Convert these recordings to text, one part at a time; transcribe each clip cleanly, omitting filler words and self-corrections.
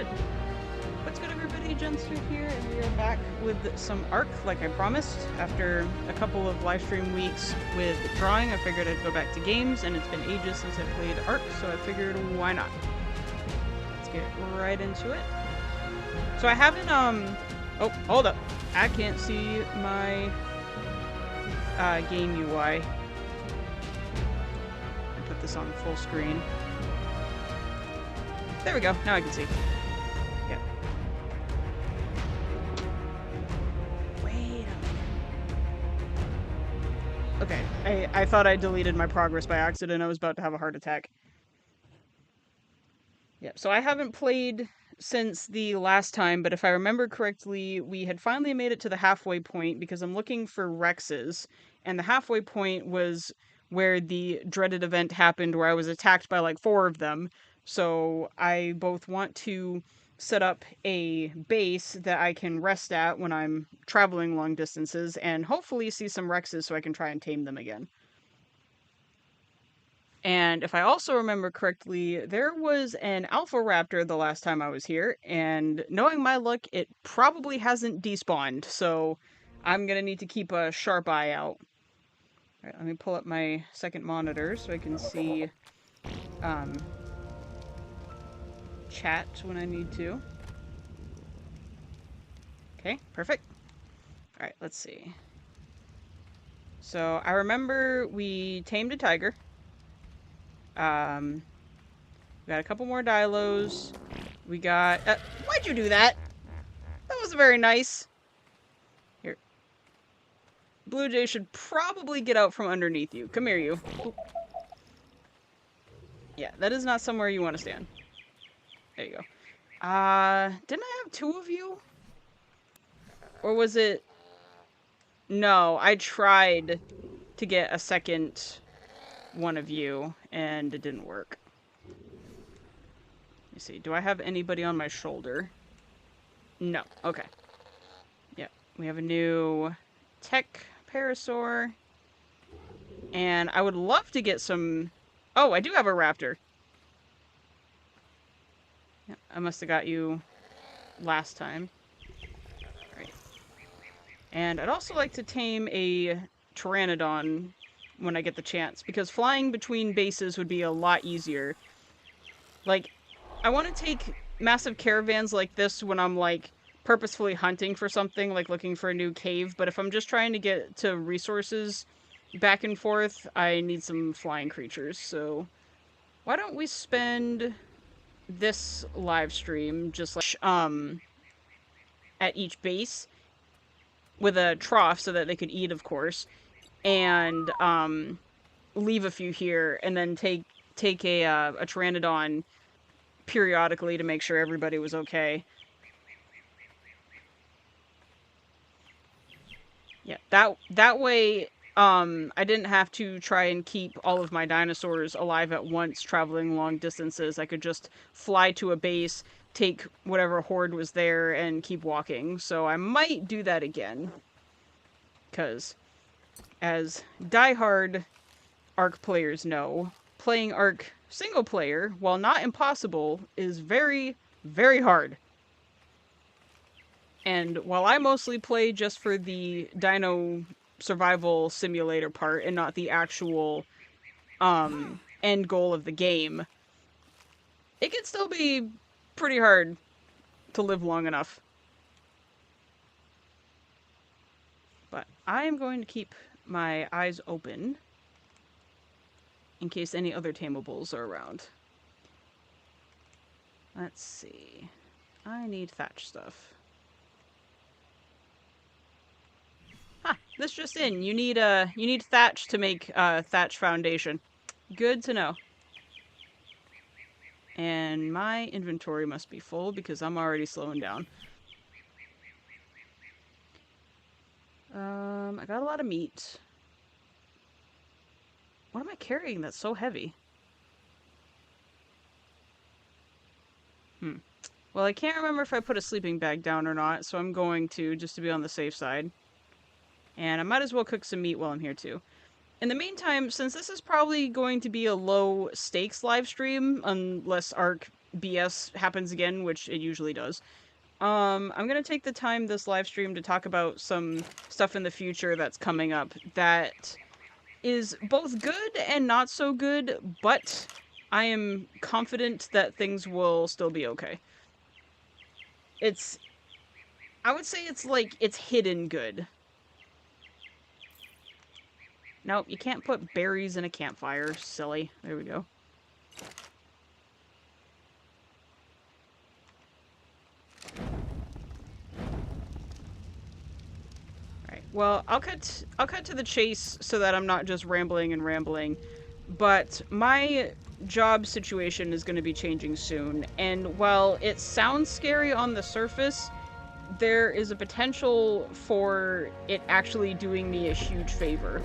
good. What's good, everybody? Jenster here, and we are back with some ARK, like I promised. After a couple of live stream weeks with drawing, I figured I'd go back to games, and it's been ages since I played ARK, so I figured, why not? Let's get right into it. So I haven't, oh, hold up. I can't see my, game UI. I put this on full screen. There we go, now I can see. Yeah. Wait a minute. Okay, I thought I deleted my progress by accident. I was about to have a heart attack. Yep, so I haven't played since the last time, but if I remember correctly, we had finally made it to the halfway point because I'm looking for Rexes, and the halfway point was where the dreaded event happened where I was attacked by like 4 of them. So I both want to set up a base that I can rest at when I'm traveling long distances and hopefully see some Rexes so I can try and tame them again. And if I also remember correctly, there was an alpha raptor the last time I was here, and knowing my luck, it probably hasn't despawned, so I'm gonna need to keep a sharp eye out. Alright, let me pull up my second monitor so I can see chat when I need to. Okay, perfect. Alright, let's see. So, I remember we tamed a tiger. We got a couple more dilos. We got... why'd you do that? That was very nice. Here. Blue Jay should probably get out from underneath you. Come here, you. Oop. Yeah, that is not somewhere you want to stand. There you go. Didn't I have 2 of you? Or was it... No, I tried to get a second one of you, and it didn't work. Let me see. Do I have anybody on my shoulder? No. Okay. Yeah. We have a new tech parasaur. And I would love to get some... Oh, I do have a raptor. Yeah, I must have got you last time. Right. And I'd also like to tame a pteranodon when I get the chance, because flying between bases would be a lot easier. Like, I want to take massive caravans like this when I'm, like, purposefully hunting for something, like looking for a new cave, but if I'm just trying to get to resources back and forth, I need some flying creatures, so why don't we spend this live stream just, like, at each base with a trough so that they could eat, of course, and, leave a few here, and then take a pteranodon periodically to make sure everybody was okay. Yeah, that way, I didn't have to try and keep all of my dinosaurs alive at once traveling long distances. I could just fly to a base, take whatever horde was there, and keep walking. So I might do that again. Because, as diehard ARK players know, playing ARK single player, while not impossible, is very, very hard. And while I mostly play just for the dino survival simulator part and not the actual end goal of the game, it can still be pretty hard to live long enough. But I am going to keep my eyes open in case any other tamables are around. Let's see. I need thatch stuff. Huh, this just in. You need thatch to make thatch foundation. Good to know. And my inventory must be full because I'm already slowing down. I got a lot of meat. What am I carrying that's so heavy? Well, I can't remember if I put a sleeping bag down or not, so I'm going to, just to be on the safe side. And I might as well cook some meat while I'm here, too. In the meantime, since this is probably going to be a low-stakes live stream, unless ARK BS happens again, which it usually does, I'm gonna take the time this live stream to talk about some stuff in the future that's coming up that is both good and not so good, but I am confident that things will still be okay. I would say it's hidden good. Nope, you can't put berries in a campfire, silly. There we go. Alright, well, I'll cut to the chase so that I'm not just rambling and rambling. But my job situation is going to be changing soon, and while it sounds scary on the surface, there is a potential for it actually doing me a huge favor.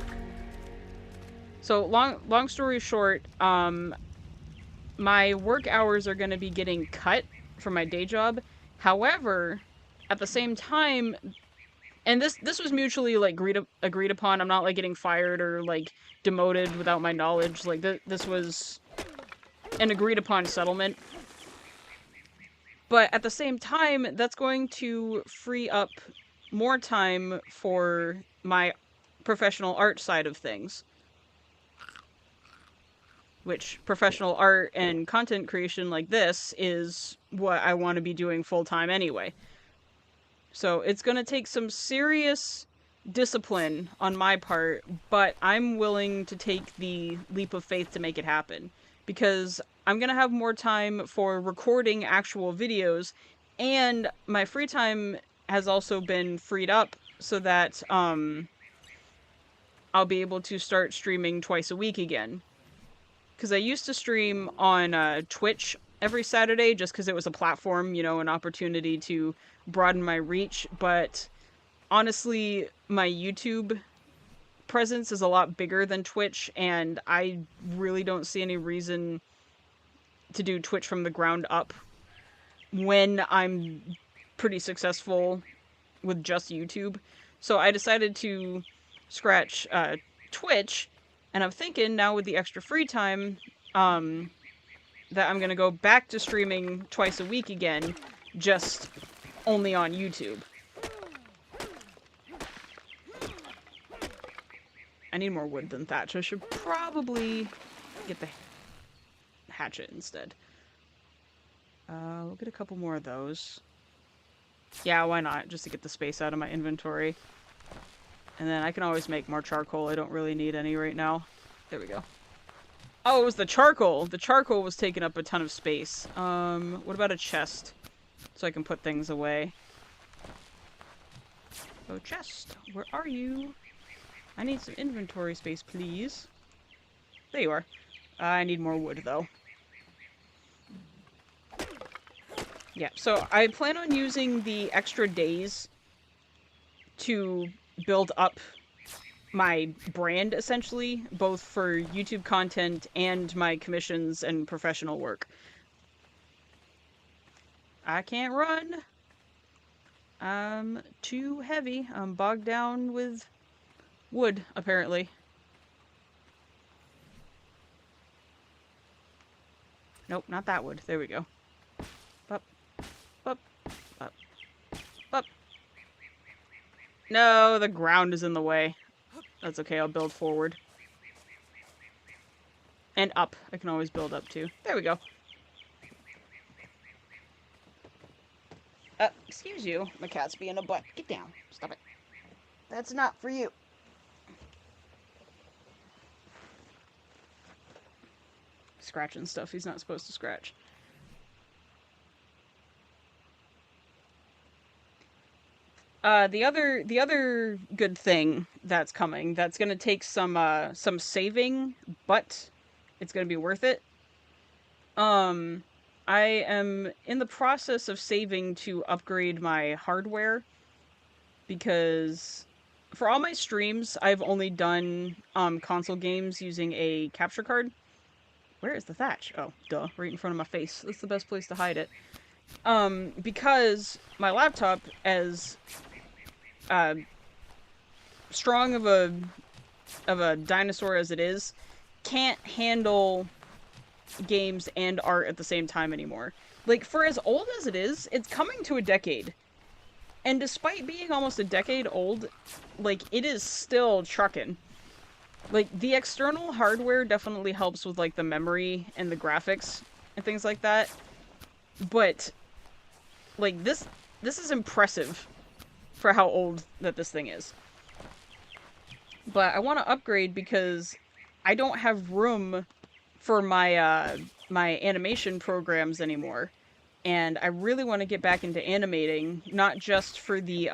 So long story short, my work hours are going to be getting cut from my day job. However, at the same time, and this was mutually like agreed upon. I'm not like getting fired or like demoted without my knowledge. Like this was an agreed upon settlement. But at the same time, that's going to free up more time for my professional art side of things. Which professional art and content creation like this is what I want to be doing full time anyway. So it's going to take some serious discipline on my part, but I'm willing to take the leap of faith to make it happen. Because I'm going to have more time for recording actual videos, and my free time has also been freed up so that I'll be able to start streaming twice a week again. Because I used to stream on Twitch every Saturday just because it was a platform, you know, an opportunity to broaden my reach, but honestly, my YouTube presence is a lot bigger than Twitch, and I really don't see any reason to do Twitch from the ground up when I'm pretty successful with just YouTube. So I decided to scratch Twitch, and I'm thinking now with the extra free time, that I'm gonna go back to streaming twice a week again, just only on YouTube. I need more wood than thatch. I should probably get the hatchet instead. We'll get a couple more of those. Yeah, why not? Just to get the space out of my inventory. And then I can always make more charcoal. I don't really need any right now. There we go. Oh, it was the charcoal! The charcoal was taking up a ton of space. What about a chest? So I can put things away. Oh, chest! Where are you? I need some inventory space, please. There you are. I need more wood, though. Yeah, so I plan on using the extra days to build up my brand, essentially, both for YouTube content and my commissions and professional work. I can't run. I'm too heavy. I'm bogged down with wood, apparently. Nope, not that wood. There we go. Up, up, up, up. No, the ground is in the way. That's okay, I'll build forward. And up. I can always build up too. There we go. Excuse you. My cat's being a butt. Get down. Stop it. That's not for you. Scratching stuff he's not supposed to scratch. The other good thing that's coming, that's gonna take some saving, but it's gonna be worth it. I am in the process of saving to upgrade my hardware, because for all my streams, I've only done console games using a capture card. Where is the thatch? Oh, duh, right in front of my face. That's the best place to hide it. Because my laptop, as strong of a dinosaur as it is, can't handle games and art at the same time anymore. Like, for as old as it is, it's coming to a decade. And despite being almost a decade old, like, it is still trucking. Like, the external hardware definitely helps with, like, the memory and the graphics and things like that. But, like, this is impressive for how old that this thing is. But I want to upgrade because I don't have room for my, my animation programs anymore. And I really want to get back into animating, not just for the,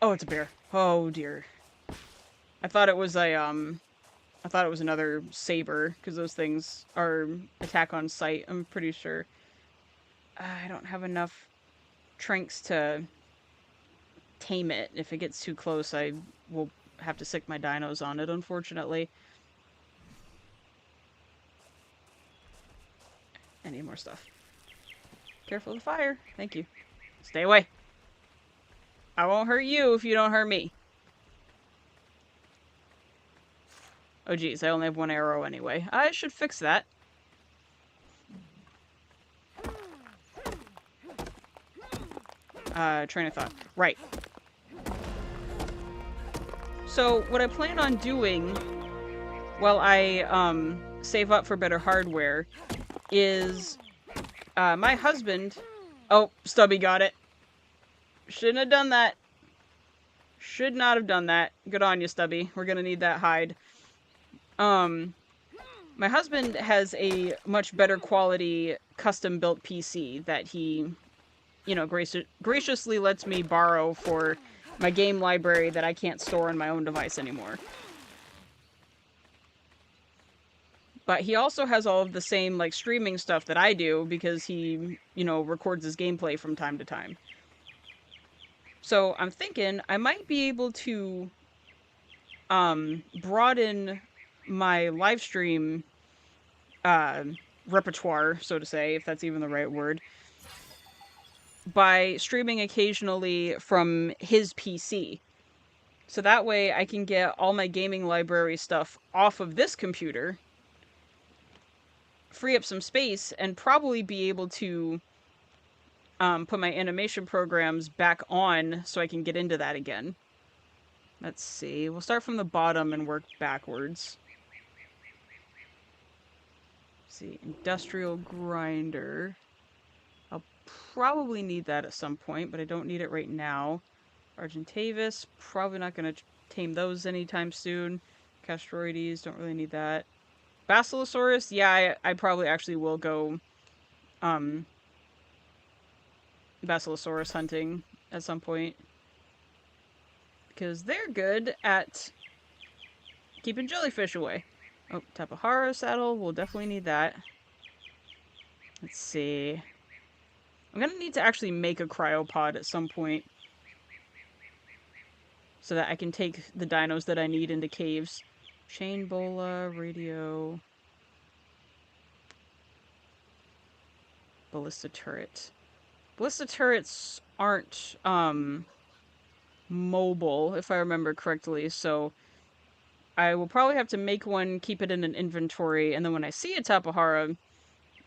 Oh, it's a bear. Oh, dear. I thought it was a, I thought it was another saber, because those things are attack on sight, I'm pretty sure. I don't have enough trinks to tame it. If it gets too close, I will have to sick my dinos on it, unfortunately. I need more stuff. Careful of the fire. Thank you. Stay away. I won't hurt you if you don't hurt me. Oh geez, I only have one arrow anyway. I should fix that. Train of thought. Right. So, what I plan on doing while I, save up for better hardware is, my husband... Oh, Stubby got it. Shouldn't have done that. Should not have done that. Good on you, Stubby. We're gonna need that hide. My husband has a much better quality custom-built PC that he, you know, graciously lets me borrow for my game library that I can't store on my own device anymore. But he also has all of the same, like, streaming stuff that I do because he, you know, records his gameplay from time to time. So I'm thinking I might be able to broaden my live stream repertoire, so to say, if that's even the right word, by streaming occasionally from his PC. So that way I can get all my gaming library stuff off of this computer, free up some space, and probably be able to put my animation programs back on so I can get into that again. Let's see. We'll start from the bottom and work backwards. Let's see. Industrial grinder. I'll probably need that at some point, but I don't need it right now. Argentavis. Probably not going to tame those anytime soon. Castroides. Don't really need that. Basilosaurus. Yeah, I probably actually will go Basilosaurus hunting at some point. Because they're good at keeping jellyfish away. Oh, Tapahara saddle. We'll definitely need that. Let's see. I'm gonna need to actually make a cryopod at some point. So that I can take the dinos that I need into caves. Chain bola, radio. Ballista turret. Ballista turrets aren't, mobile, if I remember correctly, so I will probably have to make one, keep it in an inventory, and then when I see a Tapahara,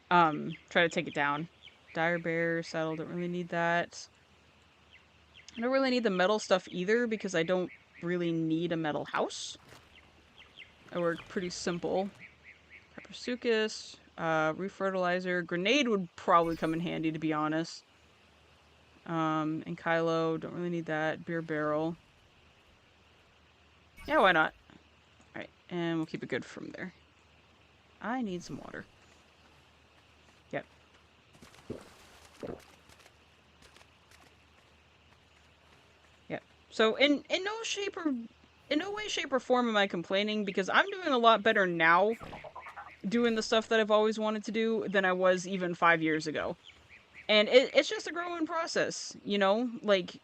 try to take it down. Dire bear saddle, don't really need that. I don't really need the metal stuff either, because I don't really need a metal house. I work pretty simple. Peppersuchus, refertilizer. Grenade would probably come in handy, to be honest. And Kylo, don't really need that. Beer barrel. Yeah, why not? Alright, and we'll keep it good from there. I need some water. Yep. Yep. So, in no way, shape, or form am I complaining, because I'm doing a lot better now doing the stuff that I've always wanted to do than I was even 5 years ago. And it's just a growing process, you know? Like,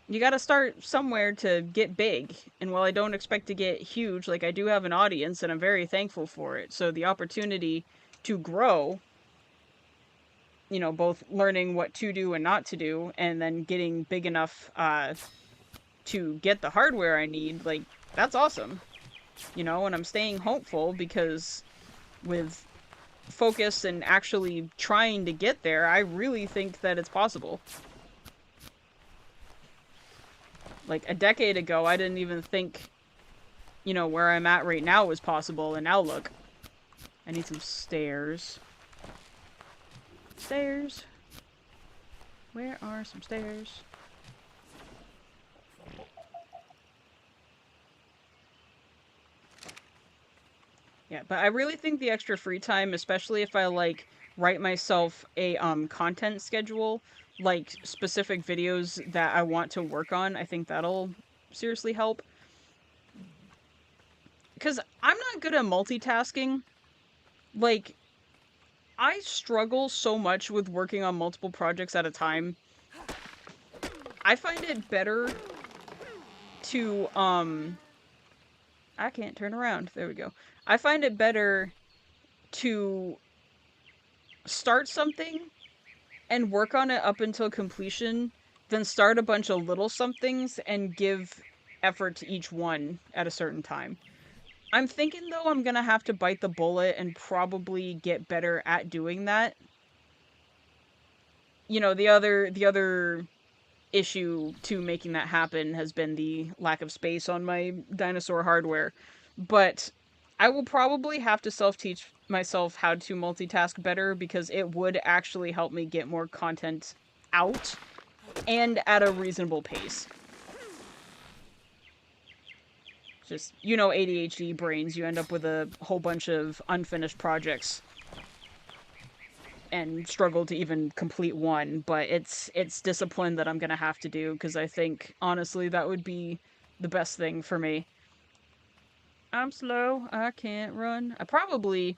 you gotta start somewhere to get big. And while I don't expect to get huge, like, I do have an audience, and I'm very thankful for it. So the opportunity to grow, you know, both learning what to do and not to do, and then getting big enough to get the hardware I need, like, that's awesome. you know, and I'm staying hopeful because with focus and actually trying to get there, I really think that it's possible. Like, a decade ago, I didn't even think, you know, where I'm at right now was possible, and now look. I need some stairs. Stairs. Where are some stairs? Yeah, but I really think the extra free time, especially if I, like, write myself a, content schedule, like, specific videos that I want to work on, I think that'll seriously help. Because I'm not good at multitasking. Like, I struggle so much with working on multiple projects at a time. I find it better to, I can't turn around. There we go. I find it better to start something and work on it up until completion than start a bunch of little somethings and give effort to each one at a certain time. I'm thinking, though, I'm gonna have to bite the bullet and probably get better at doing that. You know, the other issue to making that happen has been the lack of space on my dinosaur hardware. But I will probably have to self-teach myself how to multitask better because it would actually help me get more content out and at a reasonable pace. Just, you know, ADHD brains, you end up with a whole bunch of unfinished projects and struggle to even complete one, but it's discipline that I'm gonna have to do because I think honestly that would be the best thing for me. I'm slow, I can't run. I probably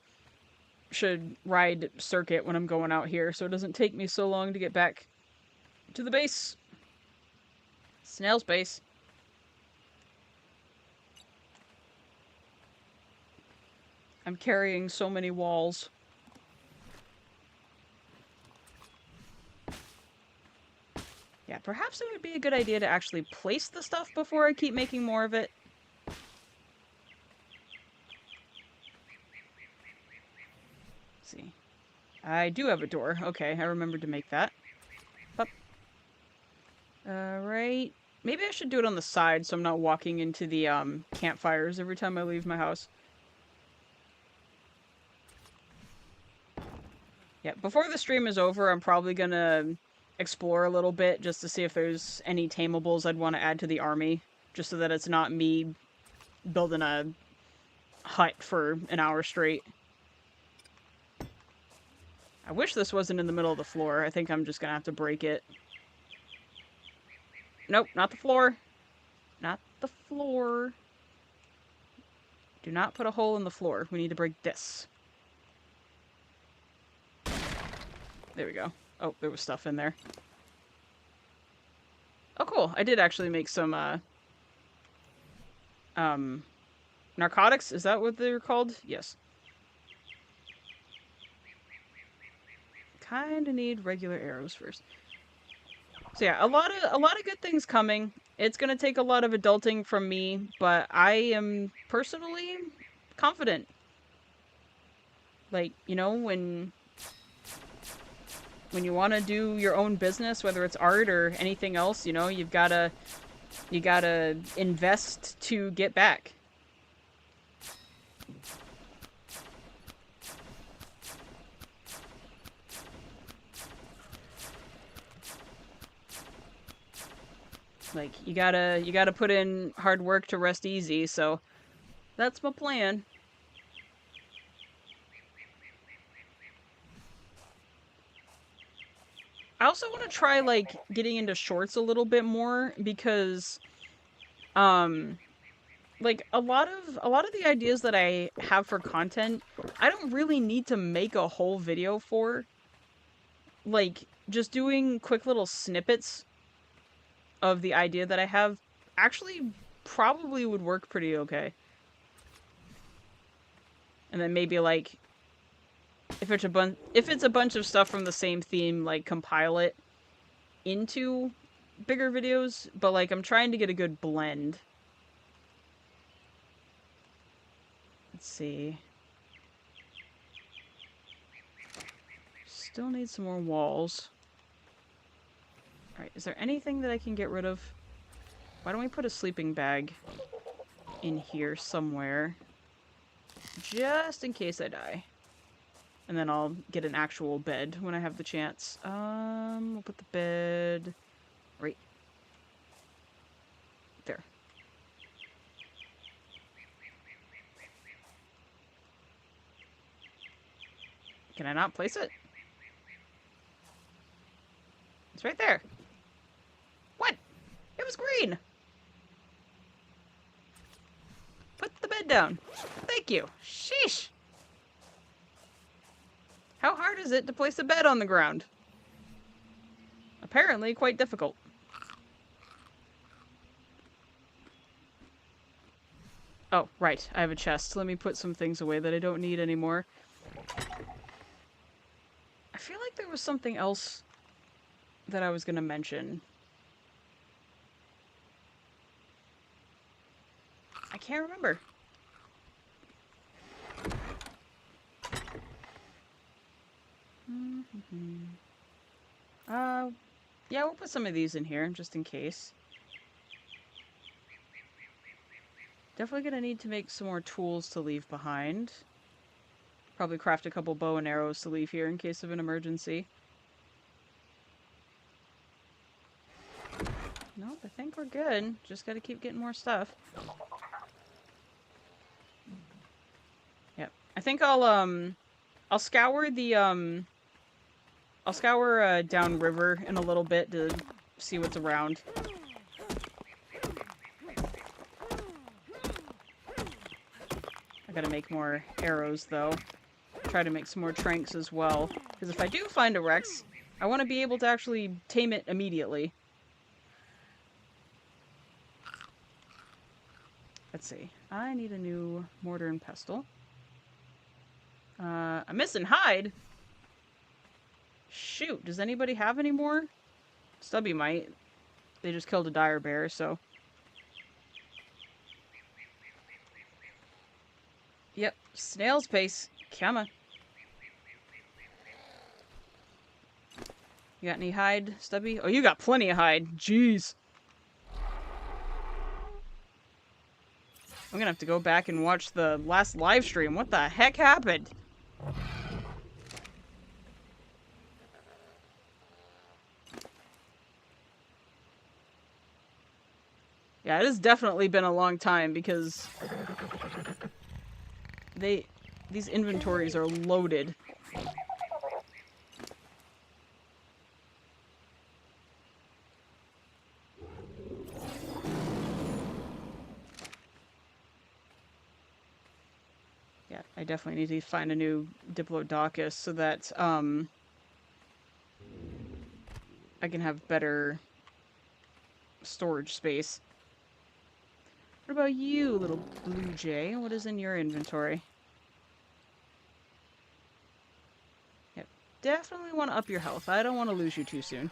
should ride circuit when I'm going out here so it doesn't take me so long to get back to the base. Snail's base. I'm carrying so many walls. Yeah, perhaps it would be a good idea to actually place the stuff before I keep making more of it. Let's see. I do have a door. Okay, I remembered to make that. Up. Right. Maybe I should do it on the side so I'm not walking into the, campfires every time I leave my house. Yeah, before the stream is over, I'm probably gonna explore a little bit just to see if there's any tamables I'd want to add to the army. Just so that it's not me building a hut for an hour straight. I wish this wasn't in the middle of the floor. I think I'm just gonna have to break it. Nope, not the floor. Not the floor. Do not put a hole in the floor. We need to break this. There we go. Oh, there was stuff in there. Oh, cool. I did actually make some, narcotics? Is that what they're called? Yes. Kinda need regular arrows first. So yeah, a lot of good things coming. It's gonna take a lot of adulting from me, but I am personally confident. Like, you know, when you want to do your own business, whether it's art or anything else, you know, you gotta invest to get back. Like, you gotta put in hard work to rest easy, so that's my plan. I also want to try, like, getting into shorts a little bit more because, like, a lot of the ideas that I have for content, I don't really need to make a whole video for. Like, just doing quick little snippets of the idea that I have actually probably would work pretty okay. And then maybe, like, if it's a bunch of stuff from the same theme, like, compile it into bigger videos, but, like, I'm trying to get a good blend. Let's see. Still need some more walls. Alright, is there anything that I can get rid of? Why don't we put a sleeping bag in here somewhere? Just in case I die. And then I'll get an actual bed when I have the chance. We'll put the bed right there. Can I not place it? It's right there. What? It was green! Put the bed down. Thank you. Sheesh! How hard is it to place a bed on the ground? Apparently quite difficult. Oh, right. I have a chest. Let me put some things away that I don't need anymore. I feel like there was something else that I was going to mention. I can't remember. Yeah, we'll put some of these in here, just in case. Definitely gonna need to make some more tools to leave behind. Probably craft a couple bow and arrows to leave here in case of an emergency. Nope, I think we're good. Just gotta keep getting more stuff. Yep. I think I'll scour the, I'll scour, downriver in a little bit to see what's around. I gotta make more arrows, though. Try to make some more tranks as well. Because if I do find a Rex, I want to be able to actually tame it immediately. Let's see. I need a new mortar and pestle. I'm missing hide. Shoot, does anybody have any more? Stubby might. They just killed a dire bear, so. Yep, snail's pace. Come on. You got any hide, Stubby? Oh, you got plenty of hide. Jeez. I'm gonna have to go back and watch the last live stream. What the heck happened? Yeah, it has definitely been a long time because these inventories are loaded. Yeah, I definitely need to find a new Diplodocus so that I can have better storage space. What about you, little blue jay? What is in your inventory? Yep, definitely want to up your health. I don't want to lose you too soon.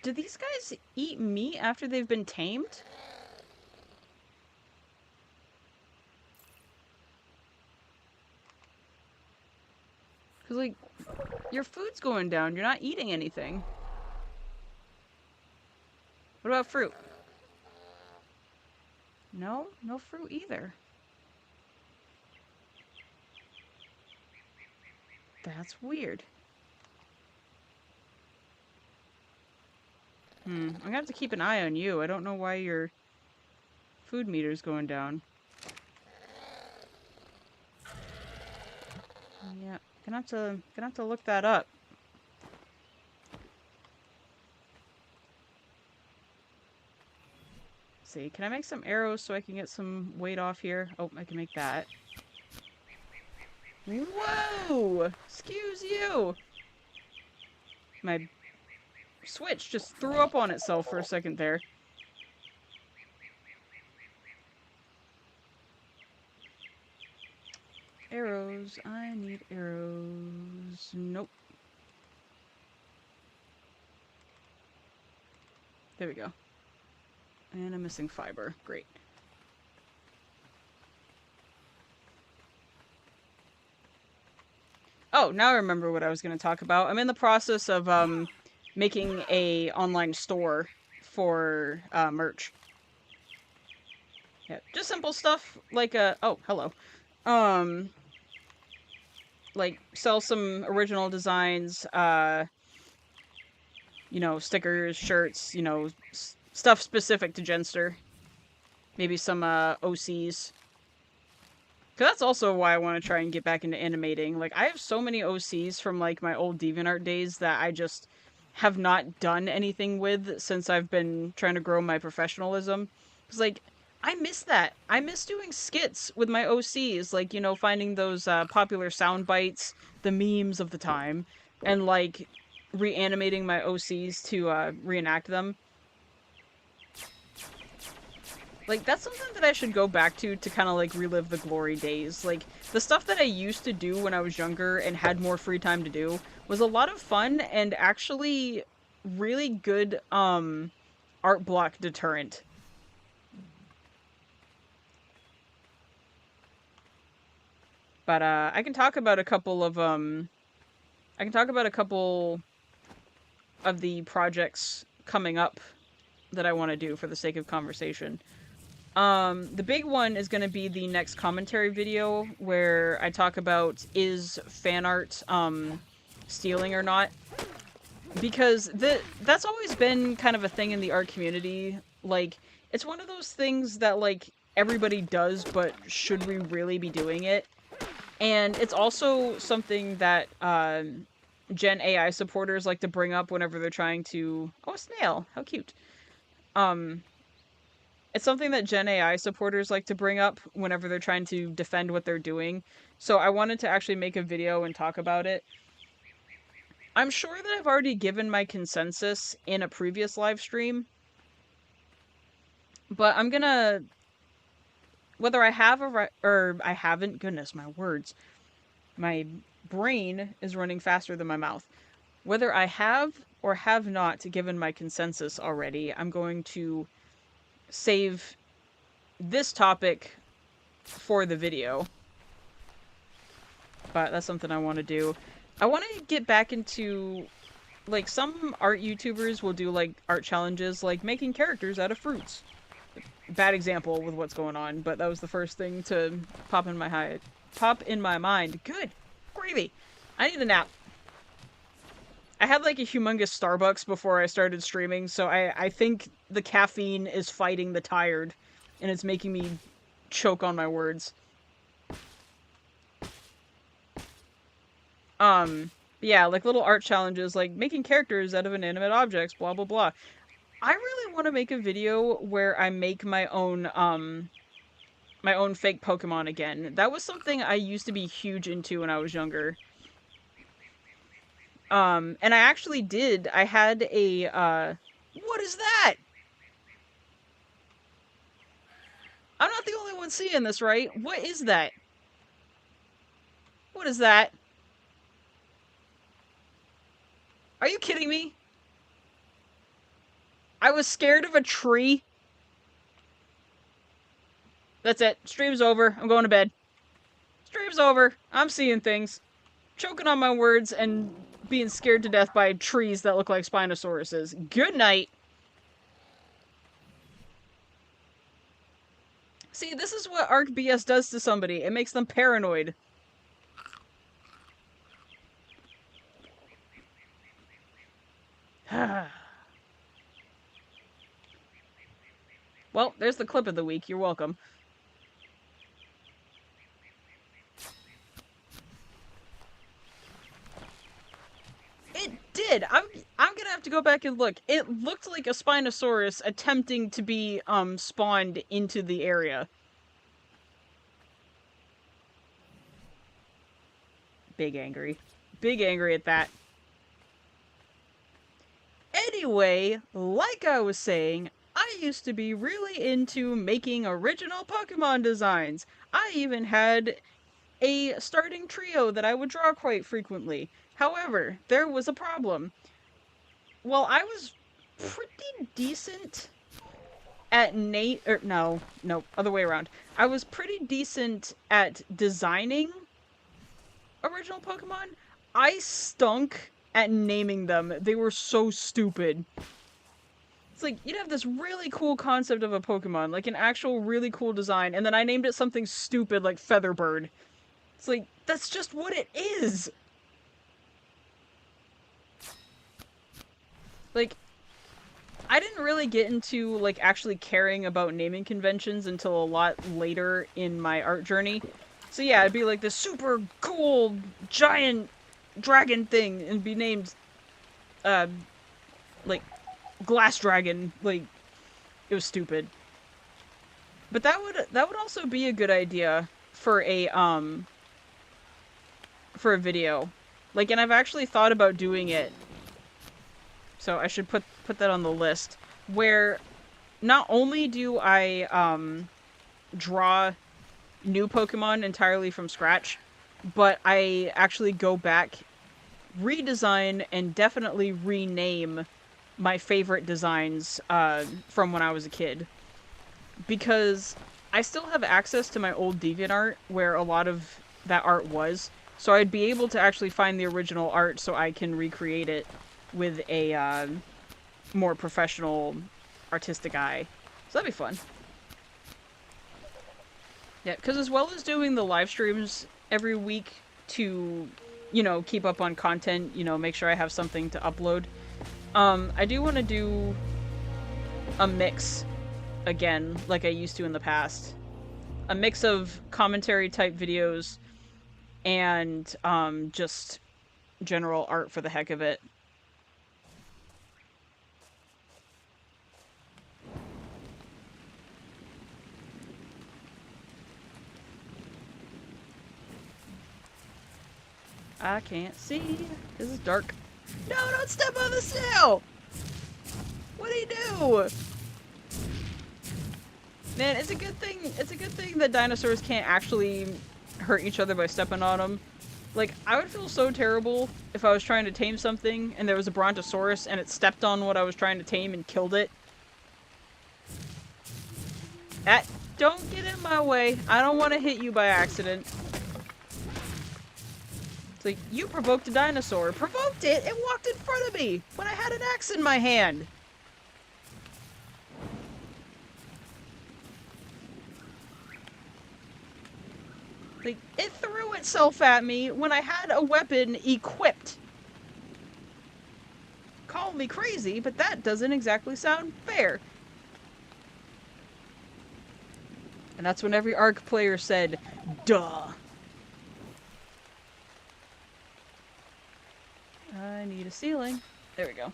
Do these guys eat meat after they've been tamed? Because, like, your food's going down. You're not eating anything. What about fruit? No? No fruit either. That's weird. I'm gonna have to keep an eye on you. I don't know why your food meter's going down. Yeah, gonna have to look that up. Let's see, can I make some arrows so I can get some weight off here? Oh, I can make that. Whoa! Excuse you! My Switch just threw up on itself for a second there. Arrows. I need arrows. Nope. There we go. And I'm missing fiber. Great. Oh, now I remember what I was going to talk about. I'm in the process of making a online store for merch. Yeah, just simple stuff like oh, hello. Um like sell some original designs, you know, stickers, shirts, you know, stuff specific to Genster. Maybe some OCs. Cause that's also why I want to try and get back into animating. Like, I have so many OCs from, like, my old DeviantArt days that I just have not done anything with since I've been trying to grow my professionalism. Cause, like, I miss that. I miss doing skits with my OCs. Like, you know, finding those popular sound bites, the memes of the time, and, like, reanimating my OCs to reenact them. Like, that's something that I should go back to kind of, like, relive the glory days. Like, the stuff that I used to do when I was younger and had more free time to do was a lot of fun and actually really good, art block deterrent. But, I can talk about a couple of, I can talk about a couple of the projects coming up that I want to do for the sake of conversation. The big one is going to be the next commentary video where I talk about is fan art, stealing or not. Because that's always been kind of a thing in the art community. Like, it's one of those things that, like, everybody does, but should we really be doing it? And it's also something that, Gen AI supporters like to bring up whenever they're trying to... Oh, a snail! How cute. It's something that Gen AI supporters like to bring up whenever they're trying to defend what they're doing. So I wanted to actually make a video and talk about it. I'm sure that I've already given my consensus in a previous live stream. But I'm gonna... Whether I have or I haven't... Goodness, my words. My brain is running faster than my mouth. Whether I have or have not given my consensus already, I'm going to save this topic for the video. But that's something I want to do. I want to get back into, like, some art YouTubers will do, like, art challenges, like making characters out of fruits. Bad example with what's going on, but that was the first thing to pop in my mind. Good gravy. I need a nap. I had, like, a humongous Starbucks before I started streaming, so I think the caffeine is fighting the tired, and it's making me choke on my words. Yeah, like little art challenges, like making characters out of inanimate objects, blah blah blah. I really want to make a video where I make my own fake Pokemon again. That was something I used to be huge into when I was younger. And I actually did. I had a, what is that? I'm not the only one seeing this, right? What is that? What is that? Are you kidding me? I was scared of a tree. That's it. Stream's over. I'm going to bed. Stream's over. I'm seeing things. Choking on my words and being scared to death by trees that look like Spinosauruses. Good night. See, this is what ARK BS does to somebody. It makes them paranoid. Well, there's the clip of the week. You're welcome. It did. I'm gonna have to go back and look. It looked like a Spinosaurus attempting to be spawned into the area. Big angry. Big angry at that. Anyway, like I was saying, I used to be really into making original Pokemon designs. I even had a starting trio that I would draw quite frequently. However, there was a problem. Well, I was pretty decent at no, other way around. I was pretty decent at designing original Pokemon. I stunk at naming them. They were so stupid. It's like, you'd have this really cool concept of a Pokemon, like an actual really cool design, and then I named it something stupid like Featherbird. It's like, that's just what it is! Like, I didn't really get into, like, actually caring about naming conventions until a lot later in my art journey. So yeah, it'd be like this super cool, giant dragon thing, and be named, like, Glass Dragon. Like, it was stupid. But that would also be a good idea for a video. Like, and I've actually thought about doing it. So I should put that on the list, where not only do I draw new Pokemon entirely from scratch, but I actually go back, redesign, and definitely rename my favorite designs from when I was a kid. Because I still have access to my old DeviantArt where a lot of that art was, so I'd be able to actually find the original art so I can recreate it with a more professional artistic eye. So that'd be fun. Yeah, because as well as doing the live streams every week to, you know, keep up on content, you know, make sure I have something to upload, I do want to do a mix again, like I used to in the past. A mix of commentary type videos and just general art for the heck of it. I can't see. This is dark. No, don't step on the snail! What do you do? Man, it's a good thing that dinosaurs can't actually hurt each other by stepping on them. Like, I would feel so terrible if I was trying to tame something and there was a brontosaurus and it stepped on what I was trying to tame and killed it. Don't get in my way. I don't want to hit you by accident. It's like, you provoked a dinosaur. Provoked it? It walked in front of me when I had an axe in my hand. Like, it threw itself at me when I had a weapon equipped. Call me crazy, but that doesn't exactly sound fair. And that's when every ARK player said, duh. I need a ceiling. There we go.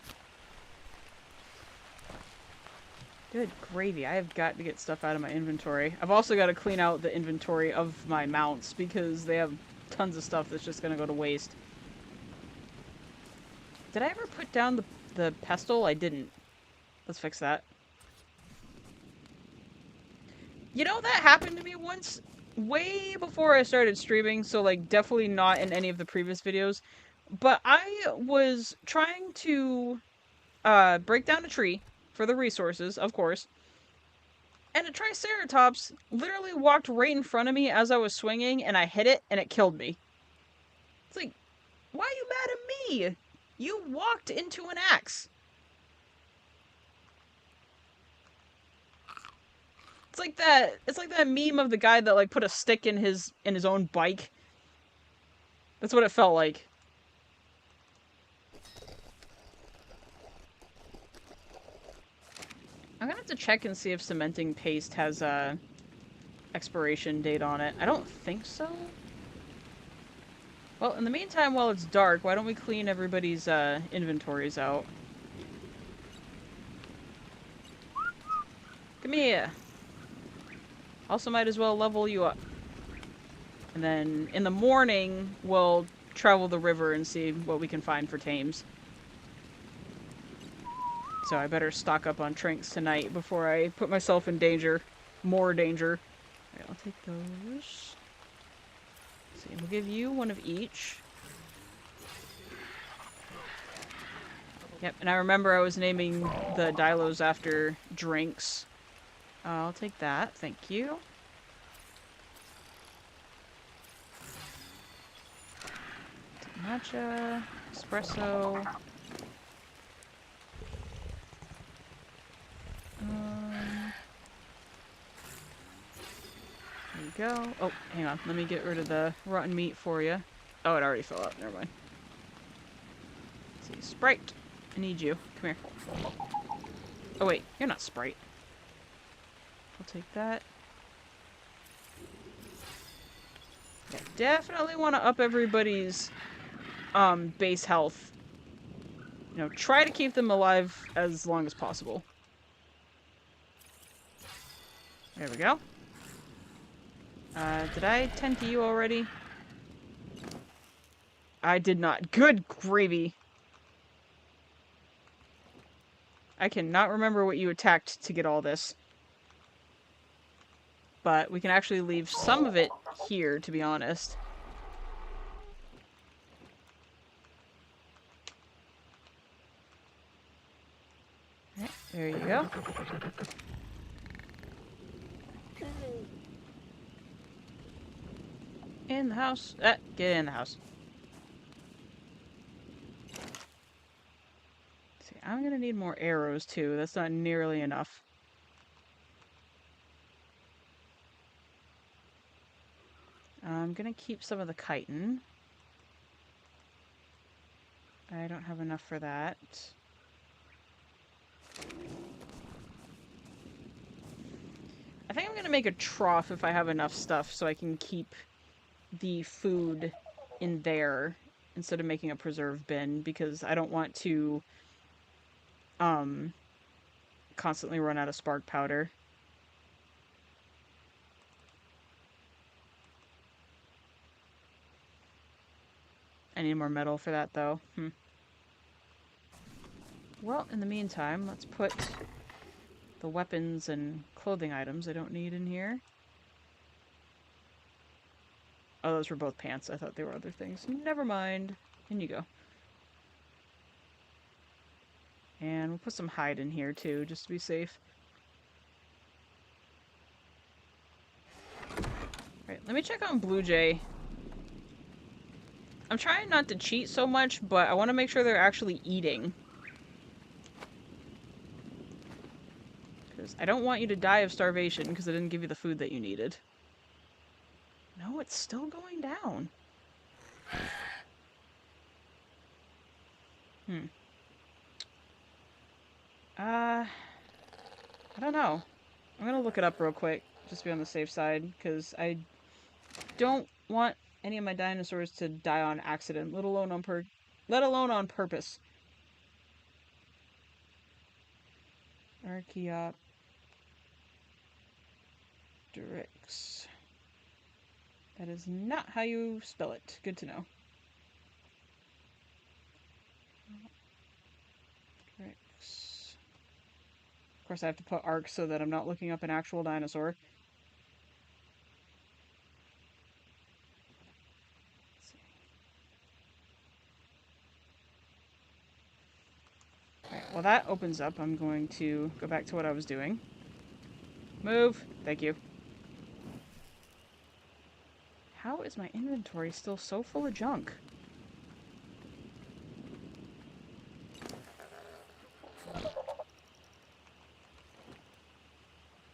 Good gravy. I have got to get stuff out of my inventory. I've also got to clean out the inventory of my mounts because they have tons of stuff that's just going to go to waste. Did I ever put down the pestle? I didn't. Let's fix that. You know, that happened to me once, way before I started streaming, so, like, definitely not in any of the previous videos. But I was trying to break down a tree for the resources, of course. And a Triceratops literally walked right in front of me as I was swinging, and I hit it, and it killed me. It's like, why are you mad at me? You walked into an axe. It's like that meme of the guy that, like, put a stick in his own bike. That's what it felt like. I'm gonna have to check and see if cementing paste has a expiration date on it. I don't think so. Well, in the meantime, while it's dark, why don't we clean everybody's inventories out? Come here. Also might as well level you up. And then in the morning, we'll travel the river and see what we can find for tames. So I better stock up on trinks tonight before I put myself in danger. More danger. Alright, I'll take those. Let's see, we'll give you one of each. Yep, and I remember I was naming the Dilos after drinks. I'll take that. Thank you. Matcha. Espresso. There you go. Oh, hang on. Let me get rid of the rotten meat for you. Oh, it already fell out. Never mind. Let's see. Sprite. I need you. Come here. Oh, wait. You're not Sprite. I'll take that. Yeah, definitely want to up everybody's base health. You know, try to keep them alive as long as possible. There we go. Did I tend to you already? I did not. Good gravy. I cannot remember what you attacked to get all this. But we can actually leave some of it here, to be honest. Alright, there you go. In the house. Get in the house. See, I'm gonna need more arrows too. That's not nearly enough. I'm gonna keep some of the chitin. I don't have enough for that. I think I'm gonna make a trough if I have enough stuff so I can keep the food in there instead of making a preserve bin, because I don't want to constantly run out of spark powder. I need more metal for that though. Well, in the meantime, let's put the weapons and clothing items I don't need in here. Oh, those were both pants. I thought they were other things. Never mind. In you go. And we'll put some hide in here too, just to be safe. Right, let me check on Blue Jay. I'm trying not to cheat so much, but I want to make sure they're actually eating. Because I don't want you to die of starvation because I didn't give you the food that you needed. No, it's still going down. I don't know. I'm gonna look it up real quick, just to be on the safe side, because I don't want any of my dinosaurs to die on accident, let alone on purpose. Archaeopteryx. That is not how you spell it. Good to know. Of course, I have to put ARK so that I'm not looking up an actual dinosaur. Alright, well that opens up. I'm going to go back to what I was doing. Move! Thank you. How is my inventory still so full of junk? I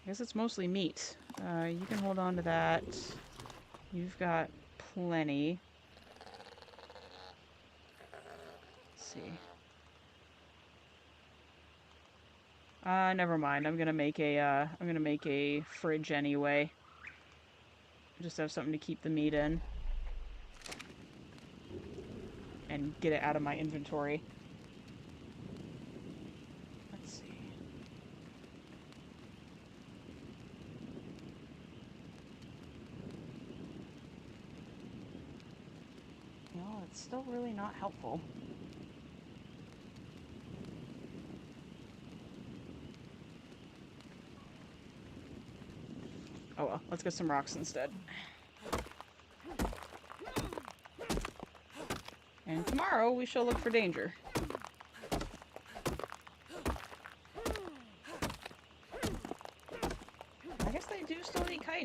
guess it's mostly meat. You can hold on to that. You've got plenty. Let's see. Never mind. I'm gonna make a fridge anyway. Just have something to keep the meat in. And get it out of my inventory. Let's see. Well, it's still really not helpful. Oh well, let's get some rocks instead. And tomorrow we shall look for danger.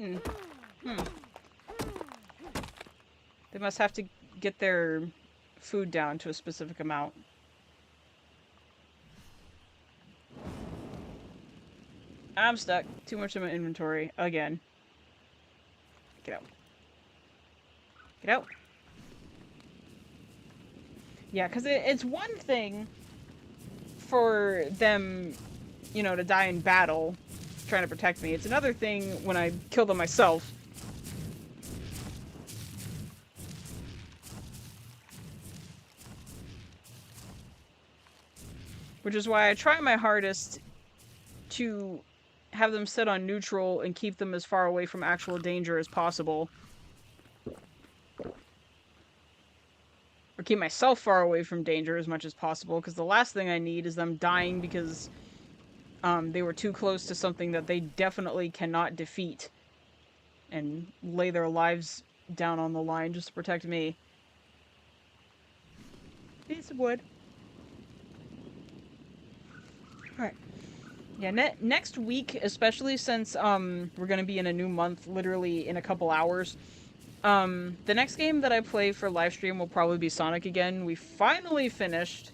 eaten? They must have to get their food down to a specific amount. I'm stuck. Too much in my inventory. Again. Get out. Get out. Yeah, because it's one thing for them, you know, to die in battle trying to protect me. It's another thing when I kill them myself. Which is why I try my hardest to have them sit on neutral and keep them as far away from actual danger as possible. Or keep myself far away from danger as much as possible, because the last thing I need is them dying because they were too close to something that they definitely cannot defeat and lay their lives down on the line just to protect me. Piece of wood. Alright. Yeah, next week, especially since we're gonna be in a new month, literally in a couple hours, the next game that I play for livestream will probably be Sonic again. We finally finished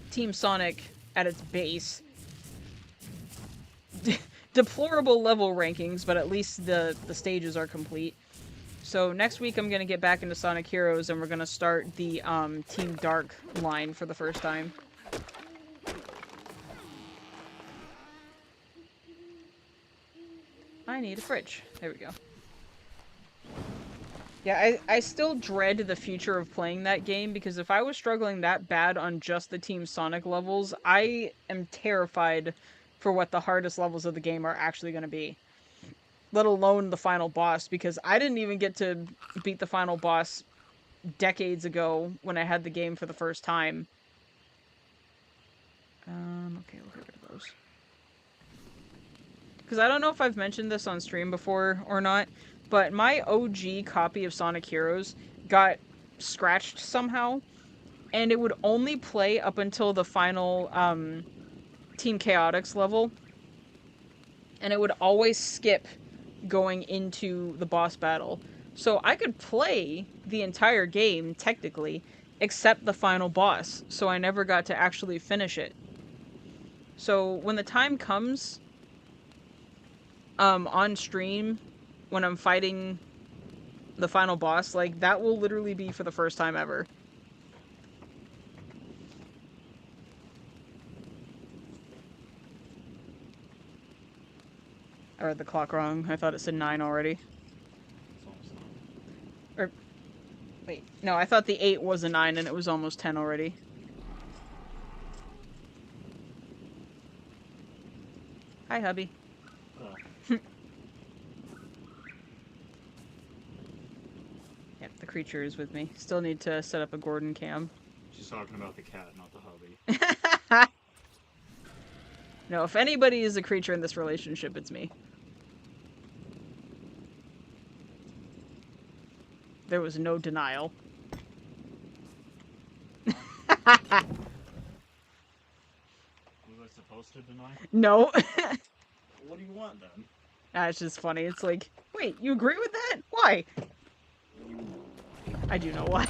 Team Sonic at its base. Deplorable level rankings, but at least the stages are complete. So next week I'm gonna get back into Sonic Heroes and we're gonna start the Team Dark line for the first time. I need a fridge. There we go. Yeah, I still dread the future of playing that game, because if I was struggling that bad on just the Team Sonic levels, I am terrified for what the hardest levels of the game are actually going to be. Let alone the final boss, because I didn't even get to beat the final boss decades ago when I had the game for the first time. Okay, we'll get rid of those. Because I don't know if I've mentioned this on stream before or not, but my OG copy of Sonic Heroes got scratched somehow, and it would only play up until the final Team Chaotix level, and it would always skip going into the boss battle. So I could play the entire game, technically, except the final boss, so I never got to actually finish it. So when the time comes on stream, when I'm fighting the final boss, like, that will literally be for the first time ever. I read the clock wrong. I thought it said 9 already. Or, wait, no, I thought the 8 was a 9 and it was almost 10 already. Hi, hubby. Yep, the creature is with me. Still need to set up a Gordon cam. She's talking about the cat, not the hubby. No, if anybody is a creature in this relationship, it's me. There was no denial. Was I supposed to deny? No. What do you want then? It's just funny. It's like, wait, you agree with that? Why? I do know why.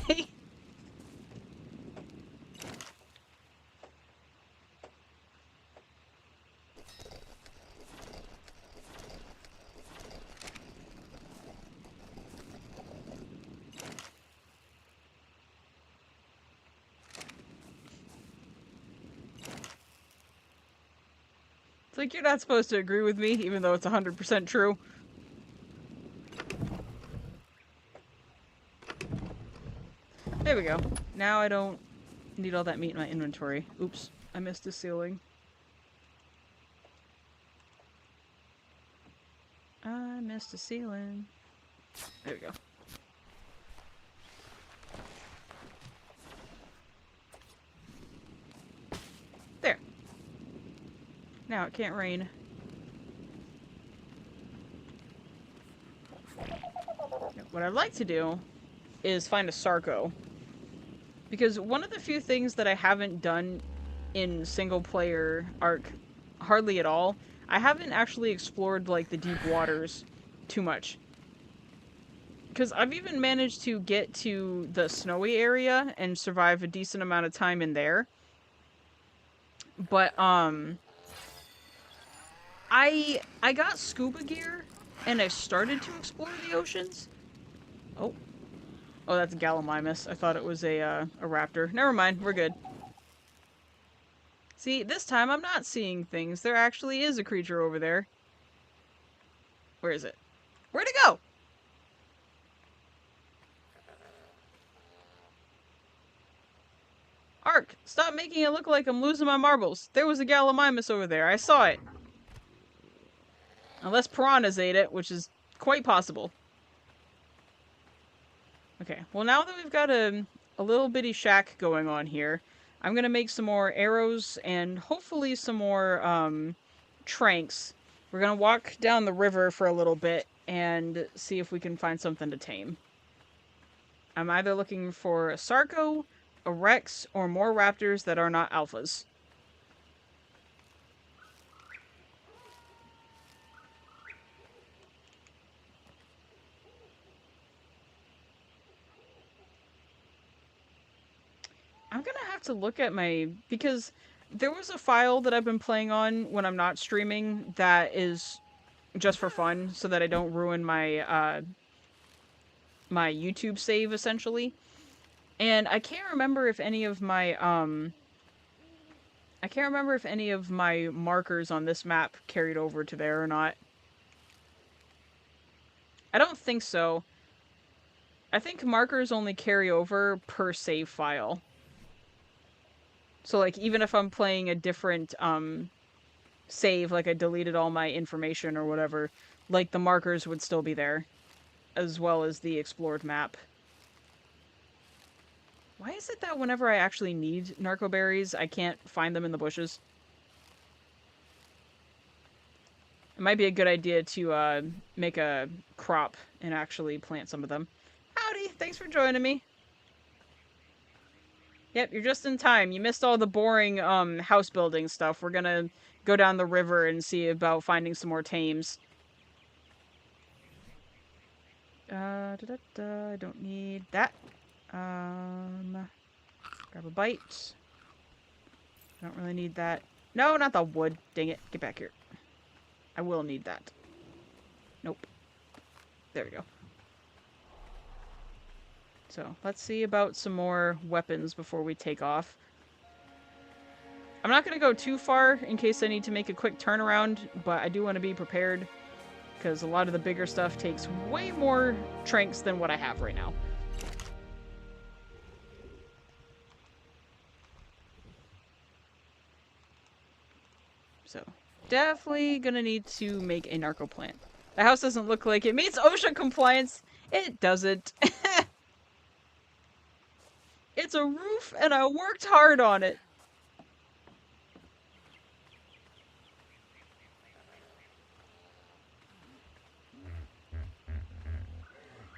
It's like, you're not supposed to agree with me, even though it's 100% true. There we go. Now I don't need all that meat in my inventory. Oops, I missed a ceiling. I missed a ceiling. There we go. There. Now it can't rain. What I'd like to do is find a Sarco. Because one of the few things that I haven't done in single player ARK hardly at all, I haven't actually explored, like, the deep waters too much. Because I've even managed to get to the snowy area and survive a decent amount of time in there. But, I got scuba gear, and I started to explore the oceans. Oh. Oh, that's Gallimimus. I thought it was a raptor. Never mind, we're good. See, this time I'm not seeing things. There actually is a creature over there. Where is it? Where'd it go? Ark, stop making it look like I'm losing my marbles. There was a Gallimimus over there. I saw it. Unless piranhas ate it, which is quite possible. Okay, well now that we've got a little bitty shack going on here, I'm gonna make some more arrows and hopefully some more, tranks. We're gonna walk down the river for a little bit and see if we can find something to tame. I'm either looking for a Sarco, a Rex, or more raptors that are not alphas. I'm gonna have to look at my... because there was a file that I've been playing on when I'm not streaming that is just for fun, so that I don't ruin my, my YouTube save, essentially. And I can't remember if any of my, I can't remember if any of my markers on this map carried over to there or not. I don't think so. I think markers only carry over per save file. So, like, even if I'm playing a different, save, like I deleted all my information or whatever, like, the markers would still be there, as well as the explored map. Why is it that whenever I actually need narco berries, I can't find them in the bushes? It might be a good idea to, make a crop and actually plant some of them. Howdy, thanks for joining me. Yep, you're just in time. You missed all the boring, house building stuff. We're gonna go down the river and see about finding some more tames. I don't need that. Grab a bite. I don't really need that. No, not the wood. Dang it. Get back here. I will need that. Nope. There we go. So, let's see about some more weapons before we take off. I'm not going to go too far in case I need to make a quick turnaround, but I do want to be prepared, because a lot of the bigger stuff takes way more tranks than what I have right now. So, definitely going to need to make a narco plant. The house doesn't look like it meets OSHA compliance. It doesn't. It's a roof, and I worked hard on it.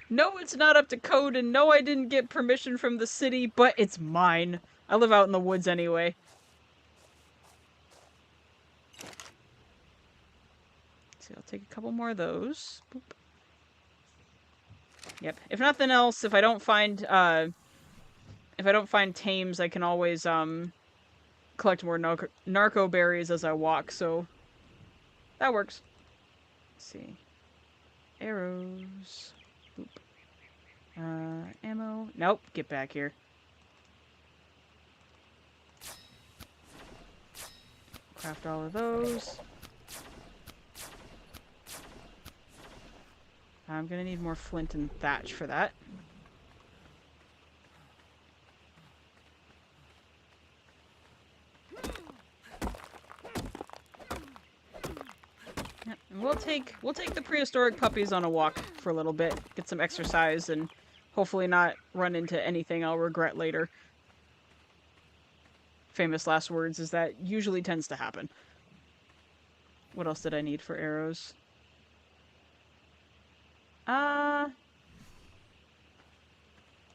No, it's not up to code, and no, I didn't get permission from the city, but it's mine. I live out in the woods anyway. So I'll take a couple more of those. Boop. Yep. If nothing else, if I don't find tames, I can always, collect more narco berries as I walk, so that works. Let's see. Arrows. Boop. Ammo. Nope. Get back here. Craft all of those. I'm gonna need more flint and thatch for that. Yep, and we'll take the prehistoric puppies on a walk for a little bit, get some exercise, and hopefully not run into anything I'll regret later. Famous last words, is that usually tends to happen. What else did I need for arrows?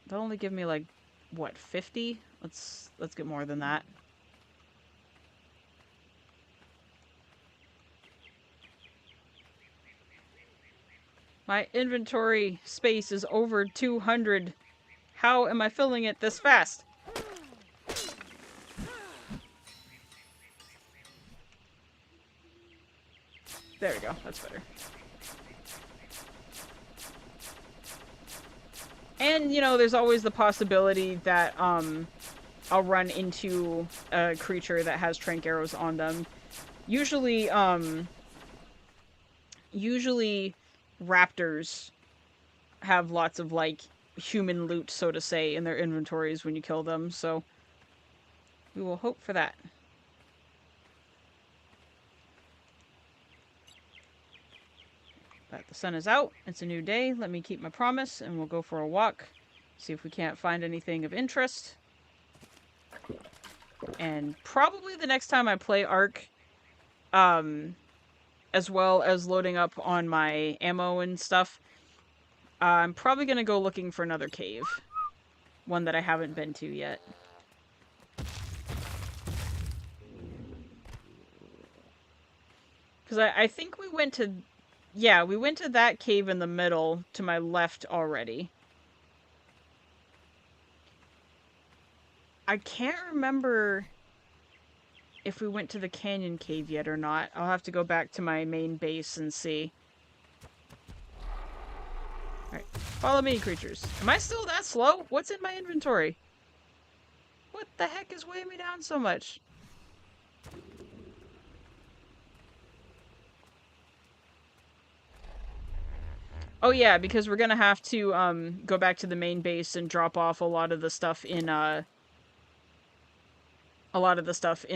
They'll only give me, like, what, 50? Let's get more than that. My inventory space is over 200. How am I filling it this fast? There we go. That's better. And, you know, there's always the possibility that, I'll run into a creature that has trank arrows on them. Usually raptors have lots of, like, human loot, so to say, in their inventories when you kill them, so we will hope for that. But the sun is out, it's a new day, let me keep my promise, and we'll go for a walk, see if we can't find anything of interest. And probably the next time I play ARK, as well as loading up on my ammo and stuff, I'm probably gonna go looking for another cave. One that I haven't been to yet. Because I think we went to... Yeah, we went to that cave in the middle, to my left already. I can't remember if we went to the canyon cave yet or not. I'll have to go back to my main base and see. Alright, follow me, creatures. Am I still that slow? What's in my inventory? What the heck is weighing me down so much? Oh yeah, because we're gonna have to, go back to the main base and drop off a lot of the stuff in,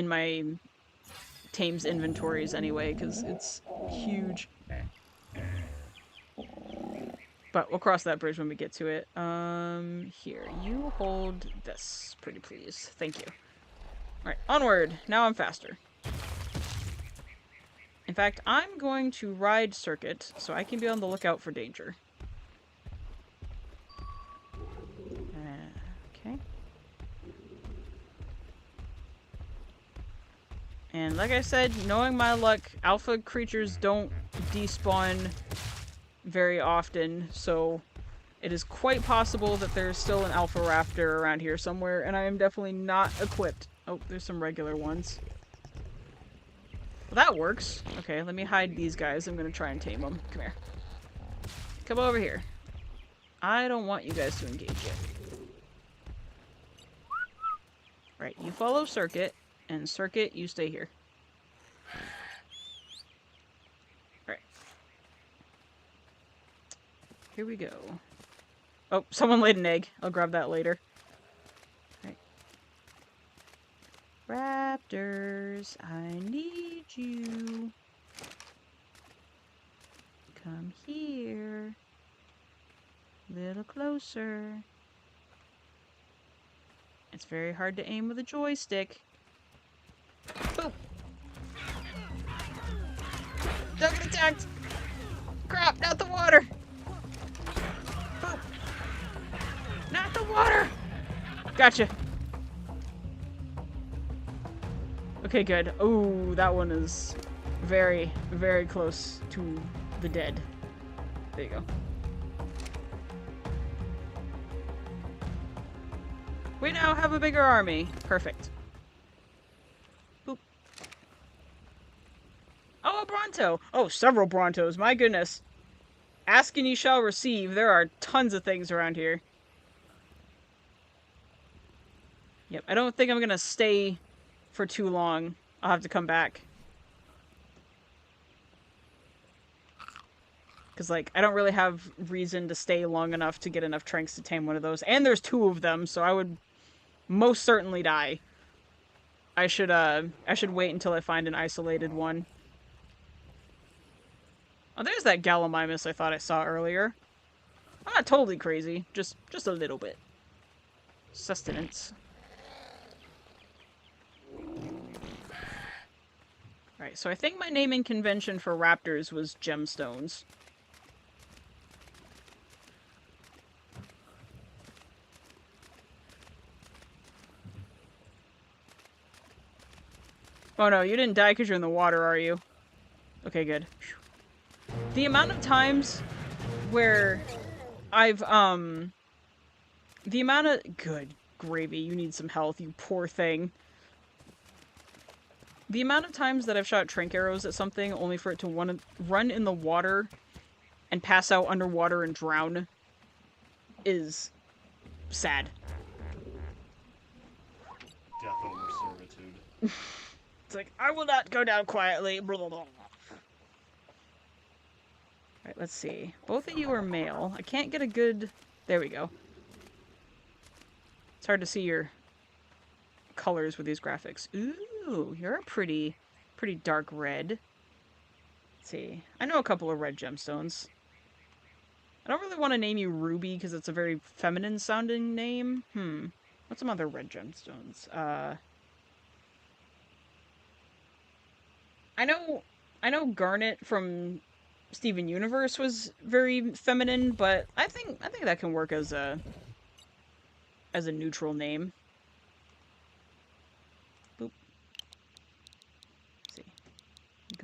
my tame's inventories anyway, because it's huge. But we'll cross that bridge when we get to it. Here, you hold this, pretty please. Thank you. Alright, onward! Now I'm faster. In fact, I'm going to ride circuit, so I can be on the lookout for danger. Okay. And like I said, knowing my luck, alpha creatures don't despawn very often, so it is quite possible that there's still an alpha raptor around here somewhere, and I am definitely not equipped. Oh, there's some regular ones. Well, that works. Okay, let me hide these guys. I'm gonna try and tame them. Come here. Come over here. I don't want you guys to engage yet. Right, you follow Circuit, and Circuit, you stay here. Right. Here we go. Oh, someone laid an egg. I'll grab that later. Right. Raptors, I need you. Come here. Little closer. It's very hard to aim with a joystick. Boop! Don't get attacked! Crap, not the water! Boop! Not the water! Gotcha. Okay, good. Ooh, that one is very, very close to the dead. There you go. We now have a bigger army. Perfect. Boop. Oh, a Bronto! Oh, several Brontos. My goodness. Ask and you shall receive. There are tons of things around here. Yep, I don't think I'm gonna stay for too long. I'll have to come back. Because, like, I don't really have reason to stay long enough to get enough tranks to tame one of those. And there's two of them, so I would most certainly die. I should wait until I find an isolated one. Oh, there's that Gallimimus I thought I saw earlier. I'm not totally crazy, just a little bit. Sustenance. Right, so I think my naming convention for raptors was gemstones. Oh no, you didn't die because you're in the water, are you? Okay, good. The amount of times where I've, the amount of... Good gravy, you need some health, you poor thing. The amount of times that I've shot trank arrows at something only for it to run in the water and pass out underwater and drown is sad. Death over servitude. It's like, I will not go down quietly. Alright, let's see. Both of you are male. I can't get a good... There we go. It's hard to see your colors with these graphics. Ooh, you're a pretty dark red. Let's see. I know a couple of red gemstones. I don't really want to name you Ruby because it's a very feminine sounding name. What's some other red gemstones? I know Garnet from Steven Universe was very feminine, but I think that can work as a neutral name. Boop. Let's see.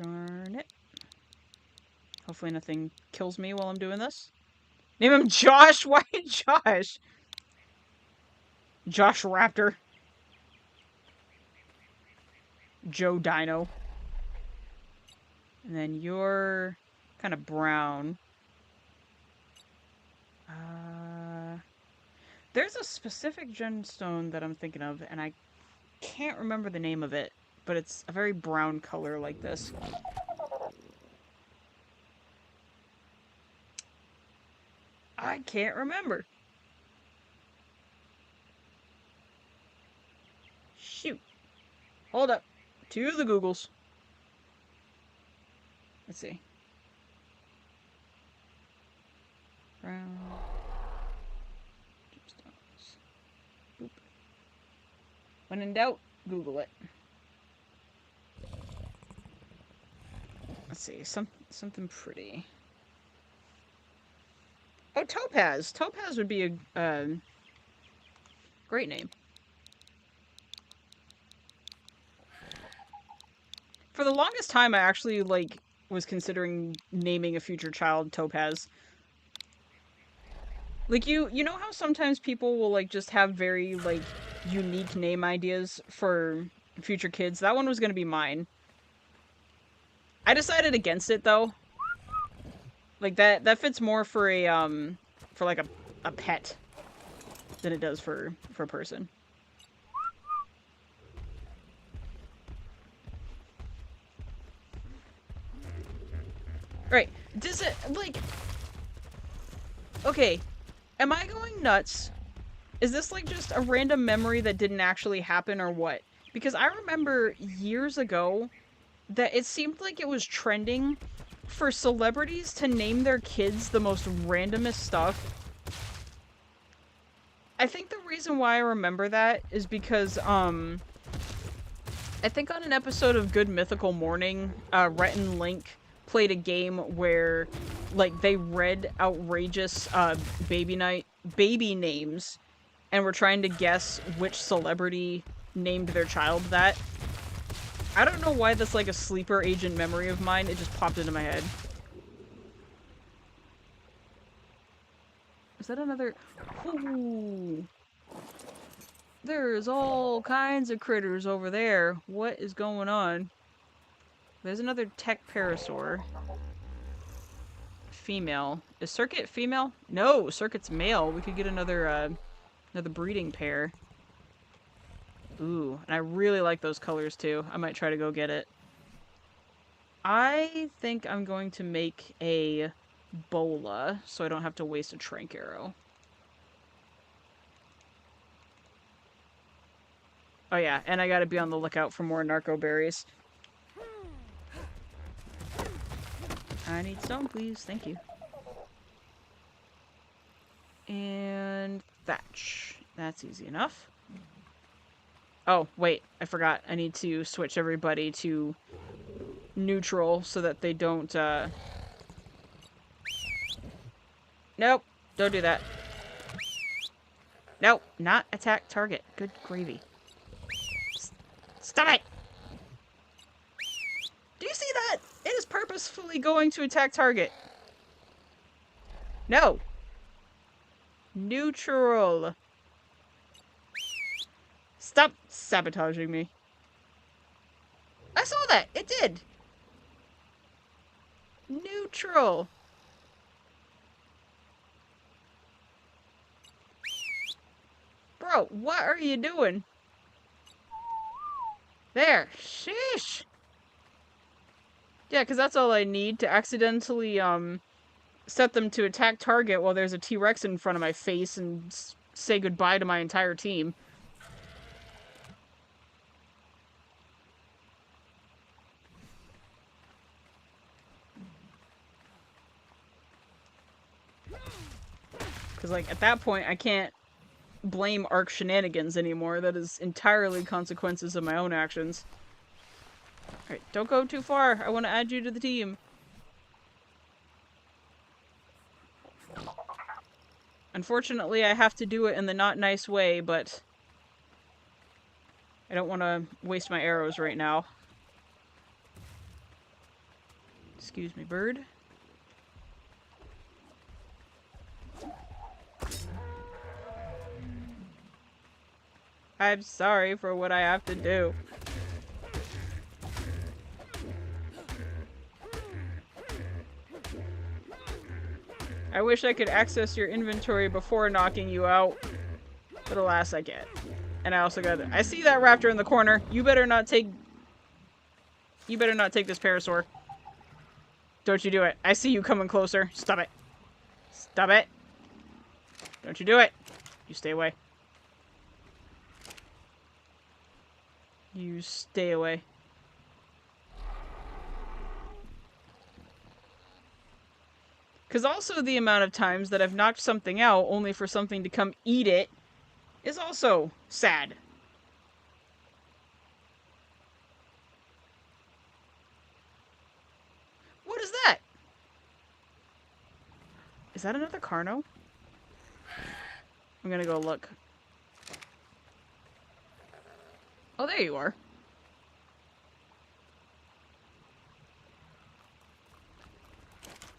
Garnet. Hopefully nothing kills me while I'm doing this. Name him Josh? Why Josh? Josh Raptor. Joe Dino. And then you're kind of brown. There's a specific gemstone that I'm thinking of, and I can't remember the name of it, but it's a very brown color like this. I can't remember. Shoot. Hold up. To the Googles. Let's see. Brown. Gemstones. Boop. When in doubt, Google it. Let's see. Something pretty. Oh, Topaz. Topaz would be a great name. For the longest time, I actually, like, was considering naming a future child Topaz. Like, you know how sometimes people will, like, just have very, like, unique name ideas for future kids? That one was gonna be mine. I decided against it, though. Like, that fits more for a, for, like, a pet than it does for a person. Right. Does it, like... Okay. Am I going nuts? Is this, like, just a random memory that didn't actually happen or what? Because I remember years ago that it seemed like it was trending for celebrities to name their kids the most randomest stuff. I think the reason why I remember that is because, I think on an episode of Good Mythical Morning, Rhett and Link played a game where, like, they read outrageous, baby names and were trying to guess which celebrity named their child that. I don't know why that's, like, a sleeper agent memory of mine. It just popped into my head. Is that another... Ooh. There's all kinds of critters over there. What is going on? There's another tech parasaur. Female. Is Circuit female? No, Circuit's male. We could get another breeding pair. Ooh, and I really like those colors too. I might try to go get it. I think I'm going to make a bola so I don't have to waste a trank arrow. Oh yeah, and I gotta be on the lookout for more narco berries. I need stone, please. Thank you. And thatch. That's easy enough. Oh, wait. I forgot. I need to switch everybody to neutral so that they don't, Nope. Don't do that. Nope. Not attack target. Good gravy. Stop it! Do you see that? It is purposefully going to attack target. No! Neutral! Stop sabotaging me. I saw that! It did! Neutral! Bro, what are you doing? There! Sheesh! Yeah, because that's all I need to accidentally, set them to attack target while there's a T-Rex in front of my face and say goodbye to my entire team. Because, like, at that point, I can't blame ARK shenanigans anymore. That is entirely consequences of my own actions. Alright, don't go too far. I want to add you to the team. Unfortunately, I have to do it in the not nice way, but I don't want to waste my arrows right now. Excuse me, bird. I'm sorry for what I have to do. I wish I could access your inventory before knocking you out, but alas, I can't. And I also got it. I see that raptor in the corner. You better not take this parasaur. Don't you do it. I see you coming closer. Stop it. Stop it. Don't you do it. You stay away. You stay away. Because also the amount of times that I've knocked something out only for something to come eat it is also sad. What is that? Is that another Carno? I'm gonna go look. Oh, there you are.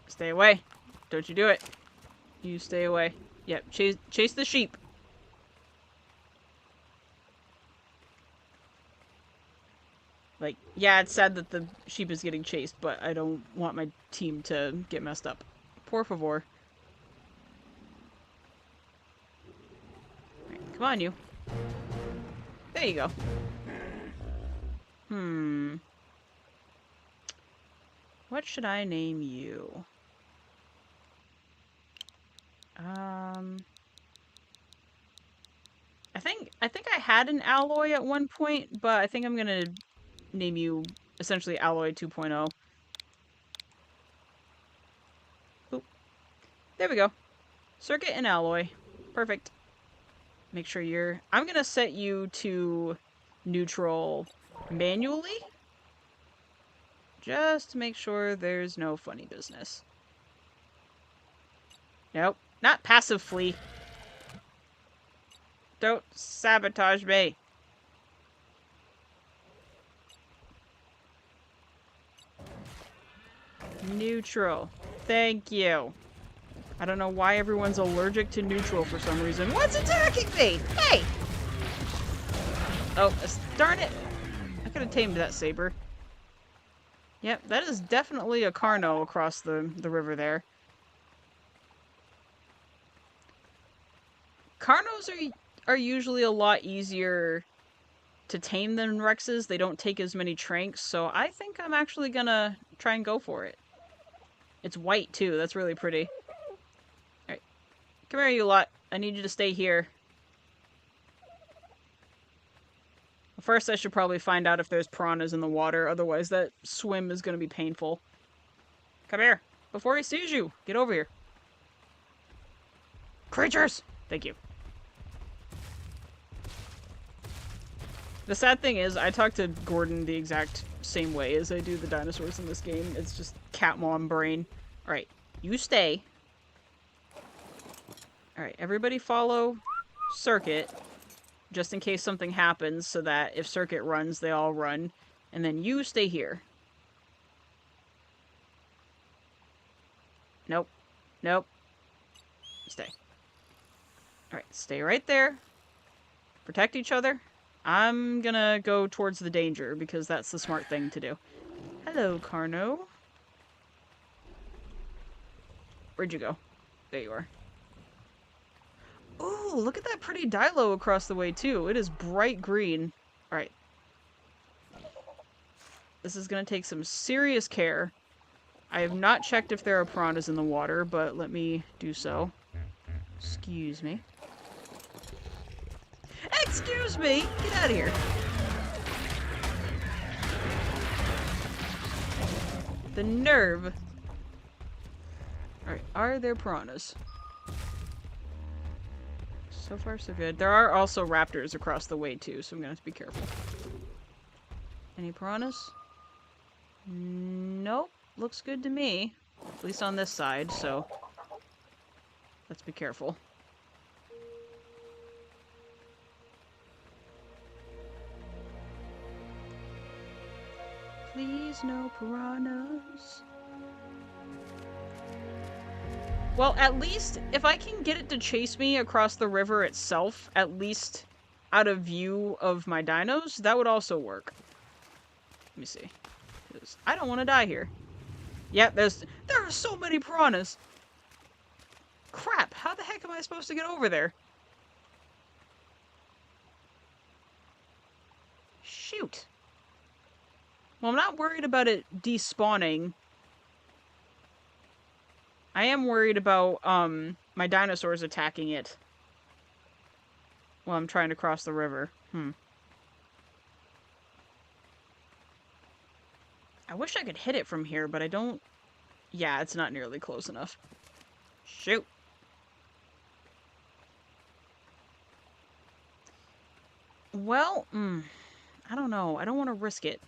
Stay away. Don't you do it. You stay away. Yep, chase the sheep. Like, yeah, it's sad that the sheep is getting chased, but I don't want my team to get messed up. Por favor. Right, come on, you. There you go. What should I name you? I think I had an alloy at one point, but I think I'm gonna name you essentially Alloy 2.0. Oop. There we go. Circuit and alloy. Perfect. Make sure you're... I'm gonna set you to neutral manually. Just to make sure there's no funny business. Nope. Not passive flee. Don't sabotage me. Neutral. Thank you. I don't know why everyone's allergic to neutral for some reason. What's attacking me? Hey! Oh, darn it. I could have tamed that saber. Yep, that is definitely a Carno across the river there. Carnos are usually a lot easier to tame than Rexes. They don't take as many tranks, so I think I'm actually gonna try and go for it. It's white, too. That's really pretty. Alright. Come here, you lot. I need you to stay here. First, I should probably find out if there's piranhas in the water. Otherwise, that swim is gonna be painful. Come here. Before he sees you. Get over here. Creatures! Thank you. The sad thing is, I talk to Gordon the exact same way as I do the dinosaurs in this game. It's just cat mom brain. Alright, you stay. Alright, everybody follow Circuit, just in case something happens, so that if Circuit runs, they all run. And then you stay here. Nope. Nope. Stay. Alright, stay right there. Protect each other. I'm gonna go towards the danger, because that's the smart thing to do. Hello, Carno. Where'd you go? There you are. Oh, look at that pretty dilo across the way, too. It is bright green. Alright. This is gonna take some serious care. I have not checked if there are piranhas in the water, but let me do so. Excuse me. Excuse me! Get out of here. The nerve. Alright, are there piranhas? So far, so good. There are also raptors across the way, too, so I'm gonna have to be careful. Any piranhas? Nope. Looks good to me. At least on this side, so... let's be careful. Please, no piranhas. Well, at least, if I can get it to chase me across the river itself, at least out of view of my dinos, that would also work. Let me see. 'Cause I don't want to die here. Yep, there are so many piranhas! Crap, how the heck am I supposed to get over there? Shoot. Well, I'm not worried about it despawning. I am worried about, my dinosaurs attacking it while I'm trying to cross the river. I wish I could hit it from here, but I don't... yeah, it's not nearly close enough. Shoot. Well, I don't know. I don't want to risk it.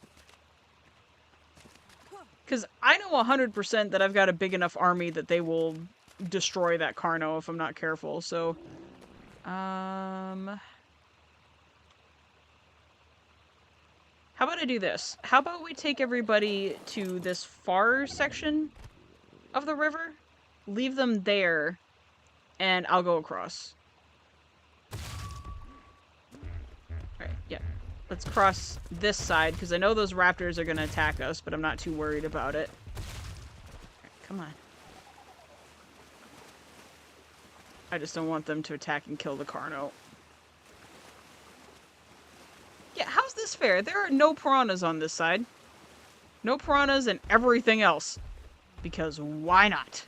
Because I know 100% that I've got a big enough army that they will destroy that Carno if I'm not careful, so... how about I do this? How about we take everybody to this far section of the river, leave them there, and I'll go across. Alright, yeah. Let's cross this side, because I know those raptors are going to attack us, but I'm not too worried about it. Alright, come on. I just don't want them to attack and kill the Carno. Yeah, how's this fair? There are no piranhas on this side. No piranhas and everything else. Because why not?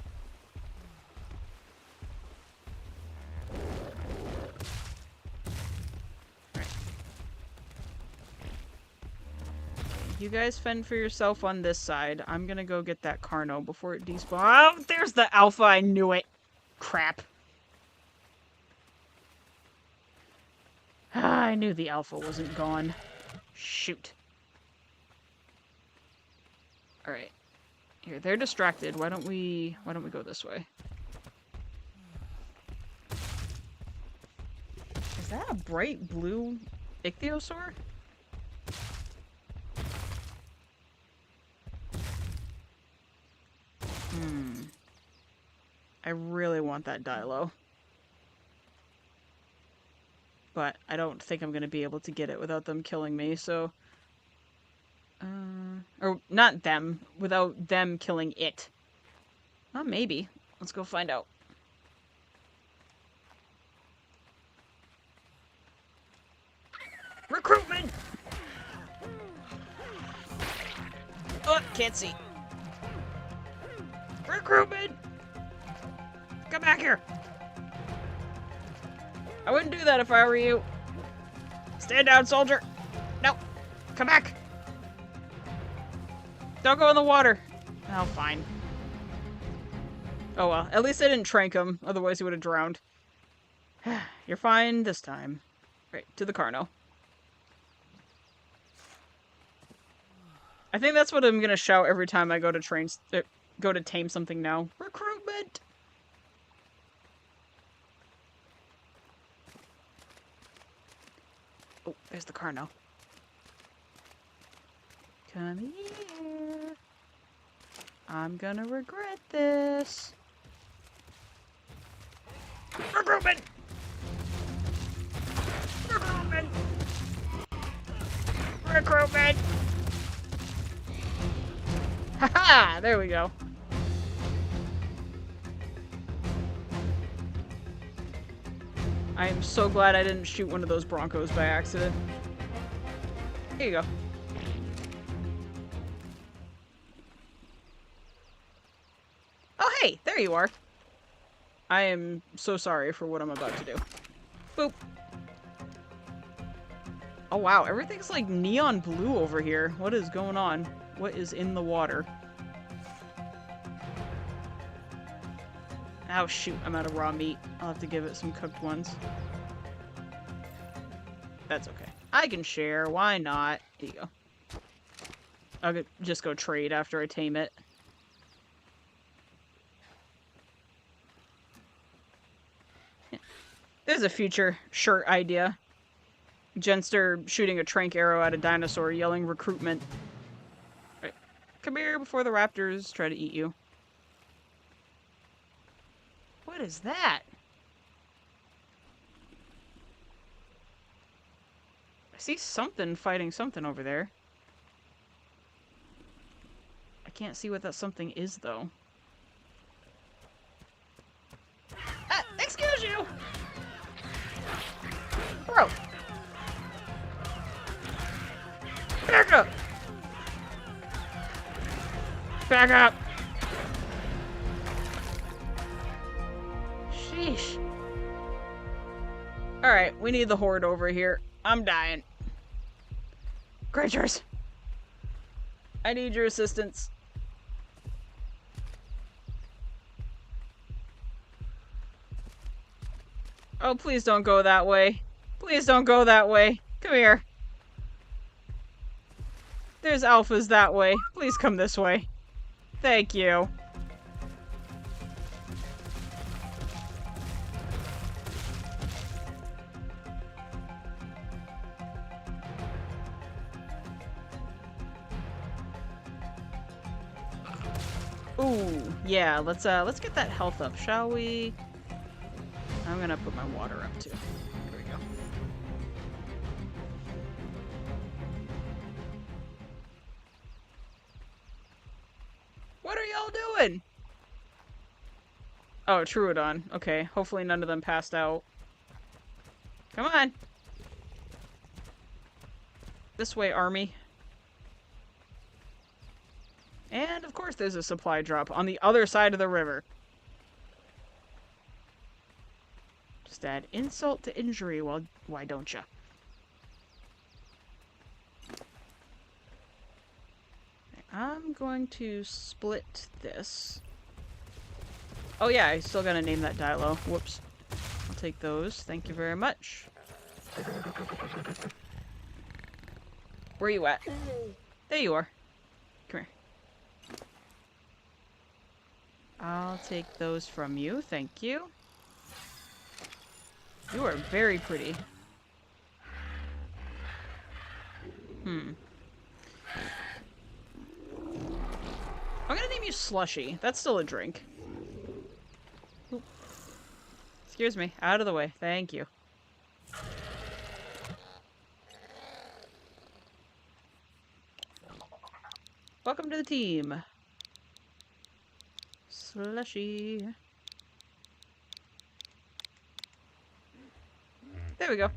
You guys fend for yourself on this side. I'm gonna go get that Carno before it despawns. Oh, there's the alpha. I knew it. Crap. I knew the alpha wasn't gone. Shoot. Alright. Here, they're distracted. Why don't we go this way? Is that a bright blue ichthyosaur? I really want that Dilo. But I don't think I'm going to be able to get it without them killing me, so... or, not them. Without them killing it. Well, maybe. Let's go find out. Recruitment! Oh, can't see. Recruitment! Come back here! I wouldn't do that if I were you. Stand down, soldier! No! Come back! Don't go in the water! Oh, fine. Oh well, at least I didn't trank him, otherwise he would have drowned. You're fine this time. Right, to the Carno. I think that's what I'm gonna shout every time I go to go to tame something now. Recruitment! Oh, there's the Carno. Come here. I'm gonna regret this. Recruitment! Recruitment! Recruitment! Haha! There we go. I am so glad I didn't shoot one of those Broncos by accident. Here you go. Oh, hey! There you are. I am so sorry for what I'm about to do. Boop. Oh, wow. Everything's like neon blue over here. What is going on? What is in the water? Oh, shoot. I'm out of raw meat. I'll have to give it some cooked ones. That's okay. I can share. Why not? Here you go. I'll just go trade after I tame it. There's a future shirt idea. Jenster shooting a trank arrow at a dinosaur, yelling recruitment. Right. Come here before the raptors try to eat you. What is that? I see something fighting something over there. I can't see what that something is, though. Ah, excuse you! Bro! Back up! Back up! Sheesh. Alright, we need the horde over here. I'm dying. Creatures! I need your assistance. Oh, please don't go that way. Please don't go that way. Come here. There's alphas that way. Please come this way. Thank you. Ooh, yeah, let's get that health up, shall we? I'm gonna put my water up too. There we go. What are y'all doing? Oh, Troodon. Okay, hopefully none of them passed out. Come on! This way, army. And, of course, there's a supply drop on the other side of the river. Just add insult to injury, well, why don't ya? I'm going to split this. Oh yeah, I still gotta name that Dilo. Whoops. I'll take those. Thank you very much. Where are you at? There you are. Come here. I'll take those from you. Thank you. You are very pretty. I'm gonna name you Slushy. That's still a drink. Oop. Excuse me. Out of the way. Thank you. Welcome to the team. Slushy. There we go.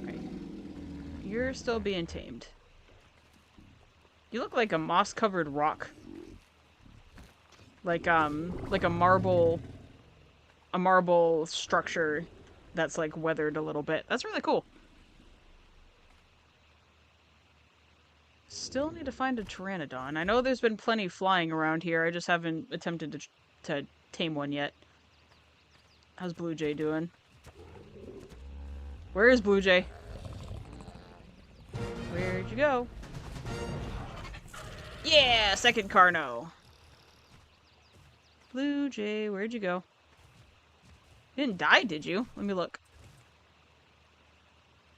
Right. You're still being tamed. You look like a moss-covered rock. Like a marble structure that's like weathered a little bit. That's really cool. Still need to find a Pteranodon. I know there's been plenty flying around here. I just haven't attempted to tame one yet. How's Blue Jay doing? Where is Blue Jay? Where'd you go? Yeah! Second Carno! Blue Jay, where'd you go? You didn't die, did you? Let me look.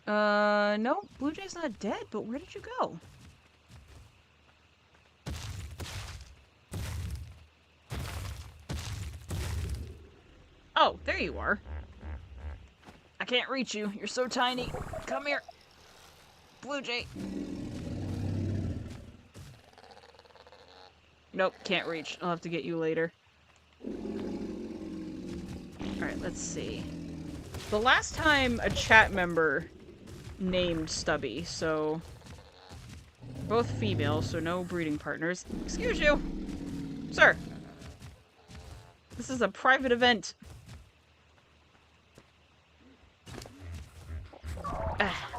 No. Blue Jay's not dead, but where did you go? Oh, there you are. I can't reach you. You're so tiny. Come here. Blue Jay. Nope, can't reach. I'll have to get you later. Alright, let's see. The last time a chat member named Stubby, so... both female, so no breeding partners. Excuse you! Sir! This is a private event.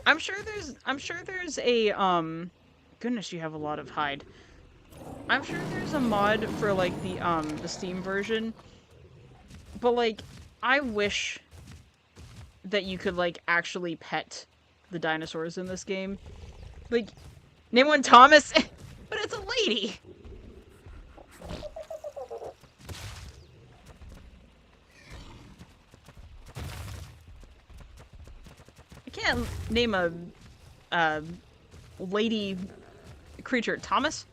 I'm sure there's a, goodness, you have a lot of hide. I'm sure there's a mod for, like, the Steam version. But, like, I wish that you could, like, actually pet the dinosaurs in this game. Like, name one Thomas, but it's a lady! I can't name a lady creature. Thomas?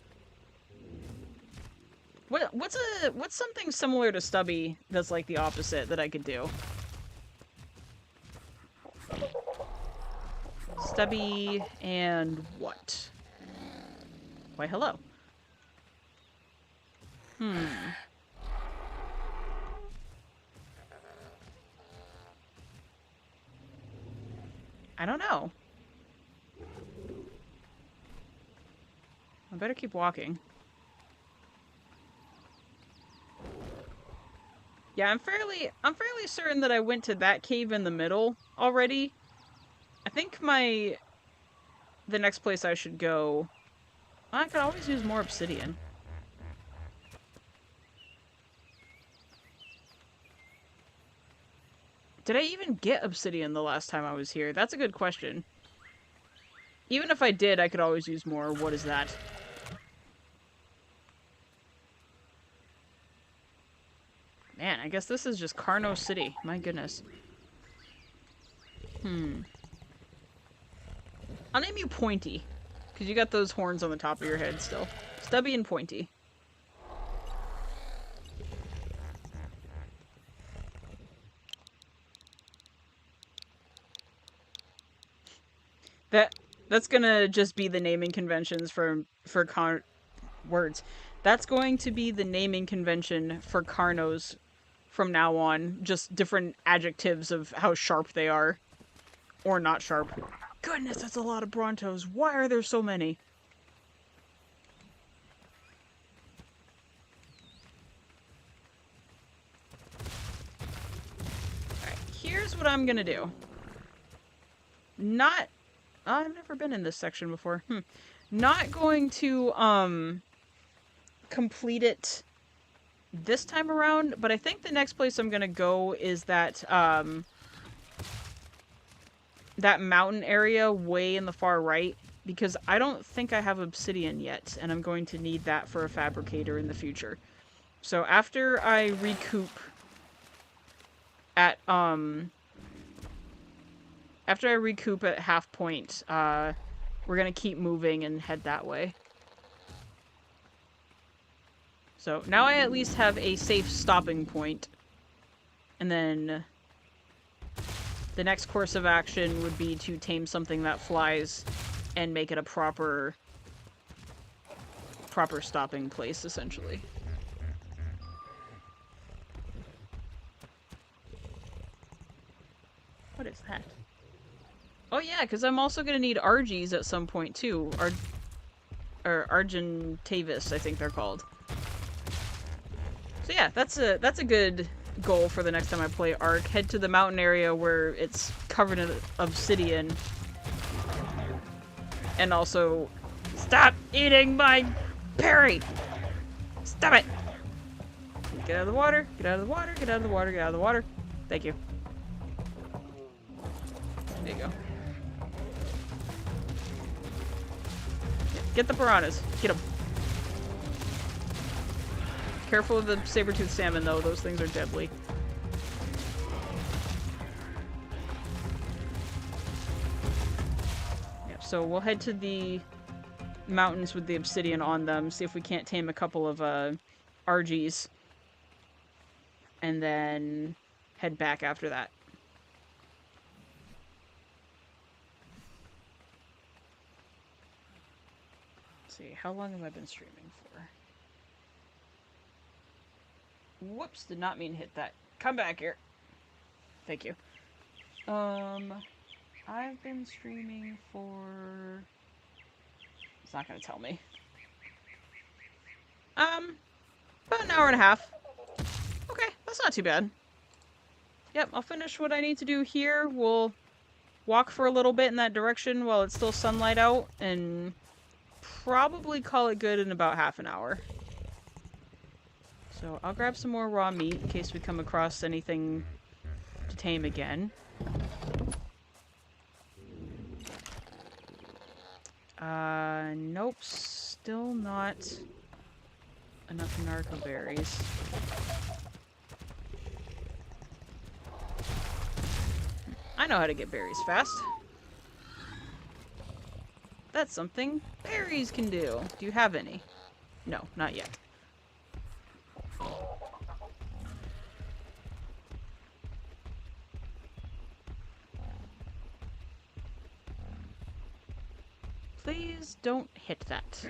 What's something similar to Stubby that's like the opposite that I could do? Stubby and what? Why, hello. I don't know. I better keep walking. Yeah, I'm fairly certain that I went to that cave in the middle already. I think the next place I should go... I could always use more obsidian. Did I even get obsidian the last time I was here? That's a good question. Even if I did, I could always use more. What is that? Man, I guess this is just Carno City. My goodness. I'll name you Pointy. Because you got those horns on the top of your head still. Stubby and Pointy. That's gonna just be the naming conventions for words. That's going to be the naming convention for Carnos from now on. Just different adjectives of how sharp they are. Or not sharp. Goodness, that's a lot of Brontos. Why are there so many? Alright, here's what I'm gonna do. I've never been in this section before. Not going to, complete it this time around, but I think the next place I'm gonna go is that, that mountain area way in the far right, because I don't think I have obsidian yet, and I'm going to need that for a fabricator in the future. So after I recoup at, after I recoup at half point, we're gonna keep moving and head that way. So now I at least have a safe stopping point. And then the next course of action would be to tame something that flies and make it a proper stopping place, essentially. What is that? Oh yeah, because I'm also going to need Argies at some point, too. Or Argentavis, I think they're called. So yeah, that's a good goal for the next time I play ARK. Head to the mountain area where it's covered in obsidian. And also... Stop eating my berry! Stop it! Get out of the water, get out of the water, get out of the water, get out of the water. Thank you. There you go. Get the piranhas. Get them. Careful of the saber-toothed salmon, though. Those things are deadly. Yeah, so we'll head to the mountains with the obsidian on them, see if we can't tame a couple of Argies. And then head back after that. Let's see, how long have I been streaming for? Whoops, did not mean to hit that. Come back here. Thank you. I've been streaming for... It's not gonna tell me. About an hour and a half. Okay, that's not too bad. Yep, I'll finish what I need to do here. We'll walk for a little bit in that direction while it's still sunlight out, and probably call it good in about half an hour. So I'll grab some more raw meat in case we come across anything to tame again. Nope, still not enough narco berries. I know how to get berries fast. That's something berries can do. Do you have any? No, not yet. Please don't hit that.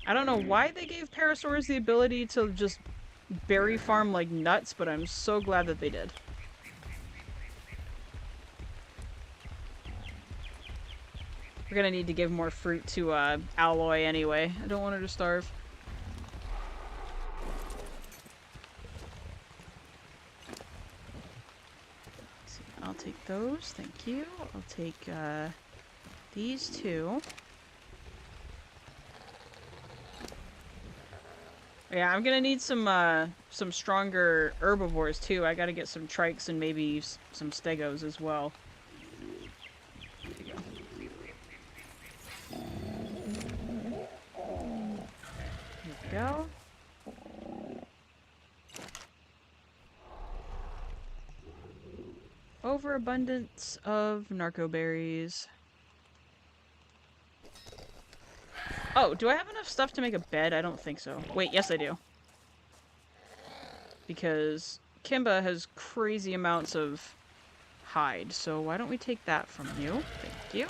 I don't know why they gave parasaurs the ability to just berry farm like nuts, but I'm so glad that they did. We're gonna need to give more fruit to Alloy anyway. I don't want her to starve. I'll take those, thank you. I'll take these two. Yeah, I'm gonna need some stronger herbivores too. I gotta get some trikes and maybe some stegos as well. There you go. Overabundance of narco berries. Oh, do I have enough stuff to make a bed? I don't think so. Wait, yes I do. Because Kimba has crazy amounts of hide, so why don't we take that from you? Thank you.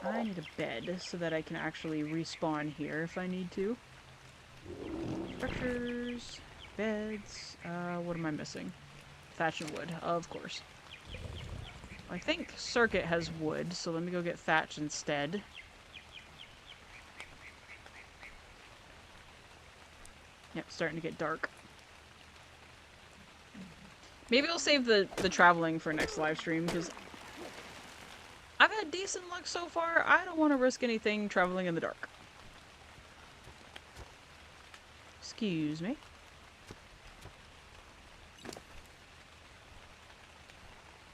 I need a bed so that I can actually respawn here if I need to. Structures, beds, what am I missing? Thatch and wood, of course. I think Circuit has wood, so let me go get thatch instead. Yep, starting to get dark. Maybe I'll save the traveling for next live stream, because I've had decent luck so far. I don't want to risk anything traveling in the dark. Excuse me.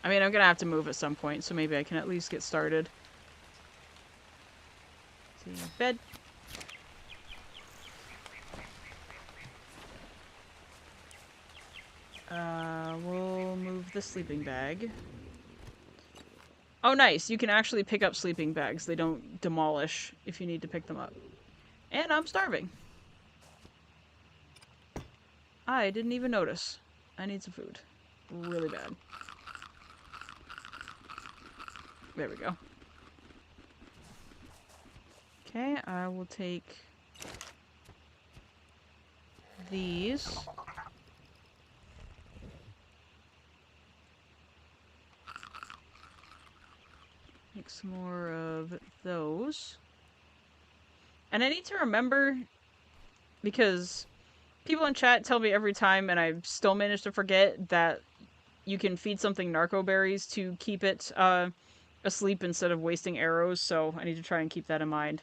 I mean, I'm gonna have to move at some point, so maybe I can at least get started. Let's see, bed. We'll move the sleeping bag. Oh, nice. You can actually pick up sleeping bags. They don't demolish if you need to pick them up. And I'm starving. I didn't even notice. I need some food. Really bad. There we go. Okay, I will take these. Make some more of those. And I need to remember, because people in chat tell me every time, and I still manage to forget, that you can feed something narco berries to keep it asleep instead of wasting arrows, so I need to try and keep that in mind.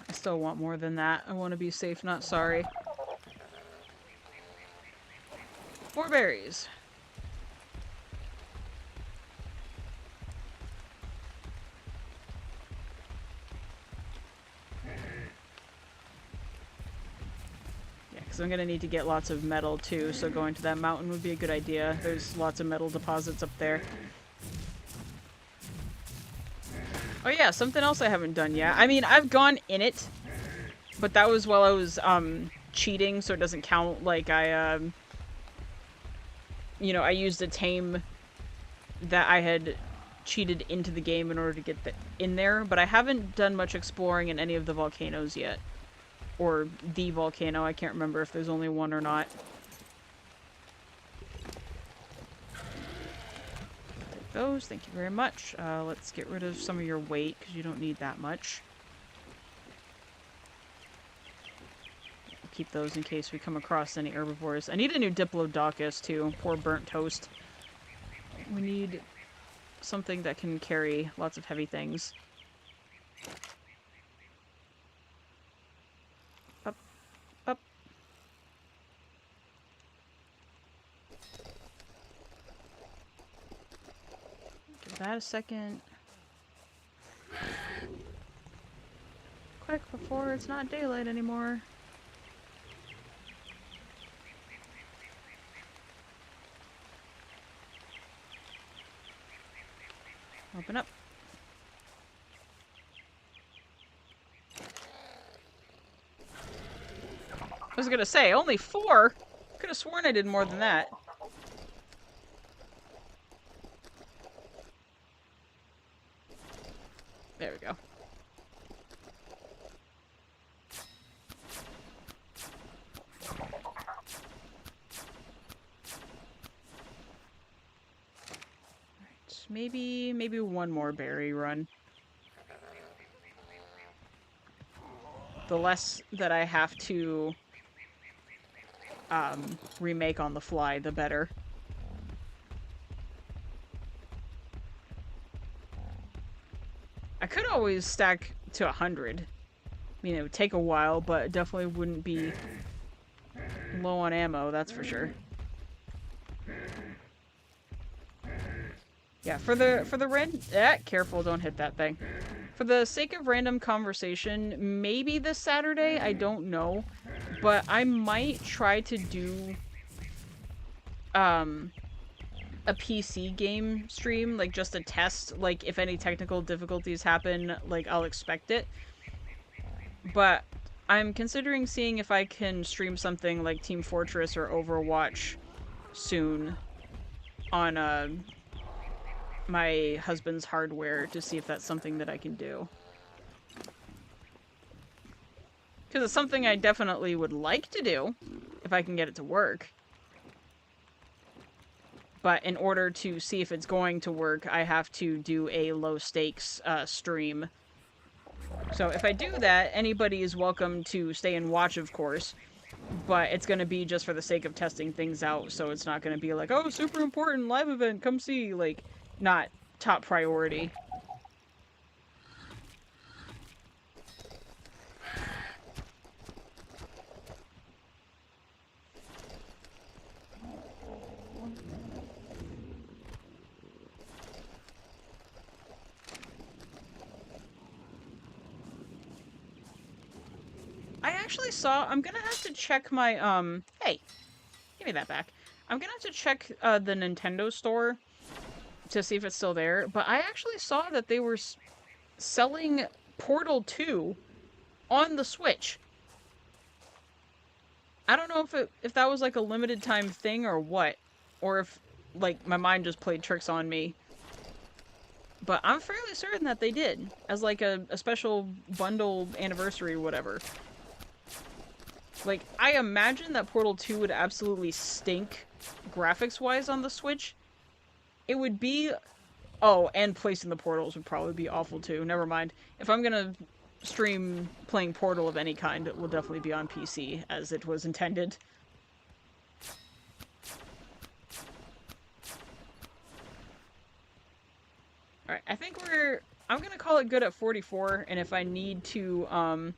I still want more than that. I want to be safe, not sorry. More berries. because I'm gonna need to get lots of metal too, so going to that mountain would be a good idea. There's lots of metal deposits up there. Oh yeah, something else I haven't done yet. I mean, I've gone in it, but that was while I was, cheating, so it doesn't count. Like, you know, I used a tame that I had cheated into the game in order to get in there, but I haven't done much exploring in any of the volcanoes yet. Or the volcano, I can't remember if there's only one or not. Take those, thank you very much. Let's get rid of some of your weight, because you don't need that much. Keep those in case we come across any herbivores. I need a new Diplodocus, too. Poor burnt toast. We need something that can carry lots of heavy things. Up. Up. Give that a second. Quick, before it's not daylight anymore. Open up. I was gonna say, only 4? Could have sworn I did more than that. There we go. Maybe one more berry run. The less that I have to remake on the fly, the better. I could always stack to 100. I mean, it would take a while, but it definitely wouldn't be low on ammo, that's for sure. Yeah, for the careful, don't hit that thing. For the sake of random conversation, maybe this Saturday, I don't know, but I might try to do, a PC game stream, like just a test, like if any technical difficulties happen, like I'll expect it. But I'm considering seeing if I can stream something like Team Fortress or Overwatch soon on, my husband's hardware to see if that's something that I can do. Because it's something I definitely would like to do, if I can get it to work. But in order to see if it's going to work, I have to do a low-stakes stream. So if I do that, anybody is welcome to stay and watch, of course. But it's going to be just for the sake of testing things out, so it's not going to be like, oh, super important live event, come see, like, not top priority. I actually saw, I'm gonna have to check my, hey, give me that back. I'm gonna have to check, the Nintendo store to see if it's still there, but I actually saw that they were selling Portal 2 on the Switch. I don't know if that was like a limited time thing or what, or if like my mind just played tricks on me. But I'm fairly certain that they did, as like a special bundle anniversary, whatever. Like, I imagine that Portal 2 would absolutely stink graphics-wise on the Switch. It would be... Oh, and placing the portals would probably be awful too. Never mind. If I'm gonna stream playing Portal of any kind, it will definitely be on PC, as it was intended. Alright, I think I'm gonna call it good at 44, and if I need to, Well,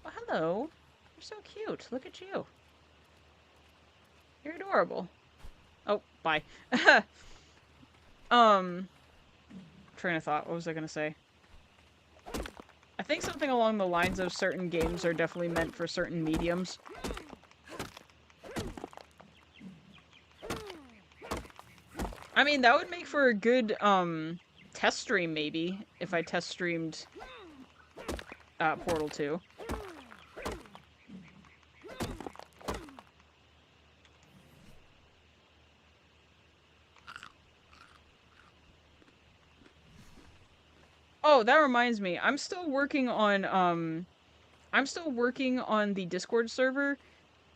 hello. You're so cute. Look at you. You're adorable. Oh, bye. Train of thought. What was I gonna say? I think something along the lines of certain games are definitely meant for certain mediums. I mean, that would make for a good, test stream, maybe, if I test streamed, Portal 2. Oh, that reminds me. I'm still working on the Discord server.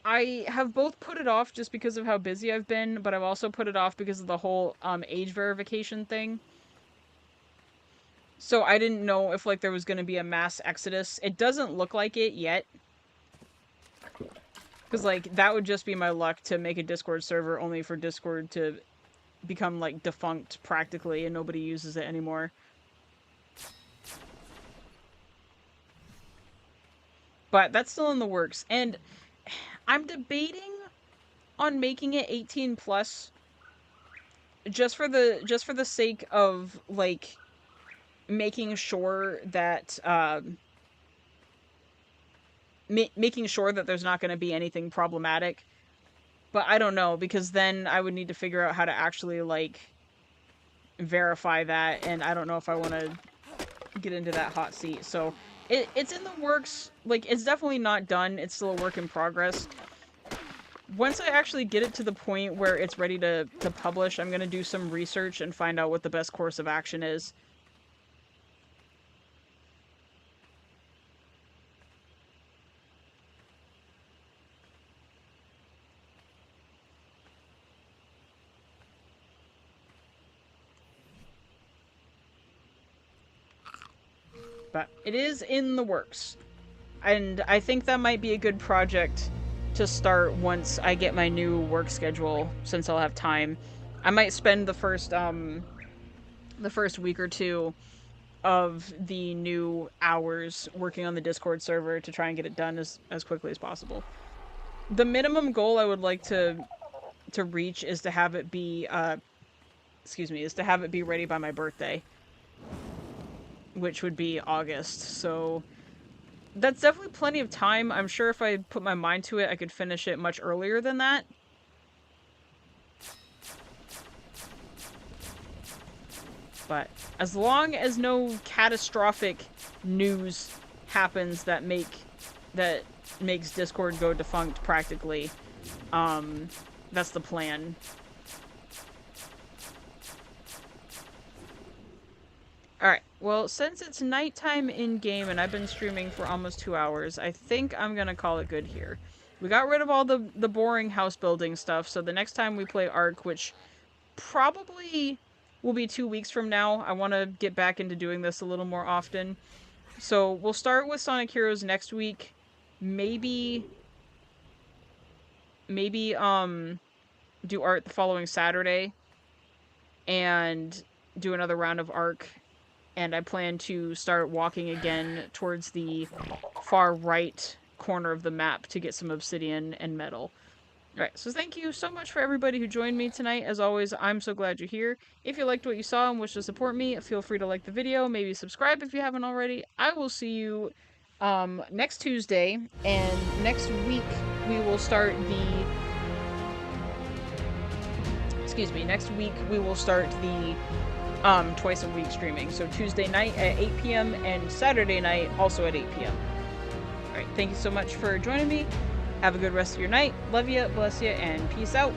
I have both put it off just because of how busy I've been, but I've also put it off because of the whole age verification thing. So I didn't know if like there was going to be a mass exodus. It doesn't look like it yet. Cuz like that would just be my luck to make a Discord server only for Discord to become like defunct practically and nobody uses it anymore. But that's still in the works, and I'm debating on making it 18 plus just for the sake of like making sure that making sure that there's not going to be anything problematic. But I don't know, because then I would need to figure out how to actually like verify that, and I don't know if I want to get into that hot seat. So it's in the works. Like, it's definitely not done. It's still a work in progress. Once I actually get it to the point where it's ready to publish, I'm going to do some research and find out what the best course of action is. But it is in the works. And I think that might be a good project to start once I get my new work schedule, since I'll have time. I might spend the first week or two of the new hours working on the Discord server to try and get it done as quickly as possible. The minimum goal I would like to reach is to have it be ready by my birthday, which would be August. So that's definitely plenty of time. I'm sure if I put my mind to it, I could finish it much earlier than that. But as long as no catastrophic news happens that makes Discord go defunct practically, that's the plan. Alright, well, since it's nighttime in-game and I've been streaming for almost 2 hours, I think I'm gonna call it good here. We got rid of all the boring house building stuff, so the next time we play ARK, which probably will be 2 weeks from now, I want to get back into doing this a little more often. So we'll start with Sonic Heroes next week. Maybe do ARK the following Saturday, and do another round of ARK. And I plan to start walking again towards the far right corner of the map to get some obsidian and metal. Alright, so thank you so much for everybody who joined me tonight. As always, I'm so glad you're here. If you liked what you saw and wish to support me, feel free to like the video, maybe subscribe if you haven't already. I will see you next Tuesday, and next week we will start the... next week we will start the twice a week streaming. So Tuesday night at 8 p.m. and Saturday night also at 8 p.m. Alright, thank you so much for joining me. Have a good rest of your night. Love ya, bless ya, and peace out.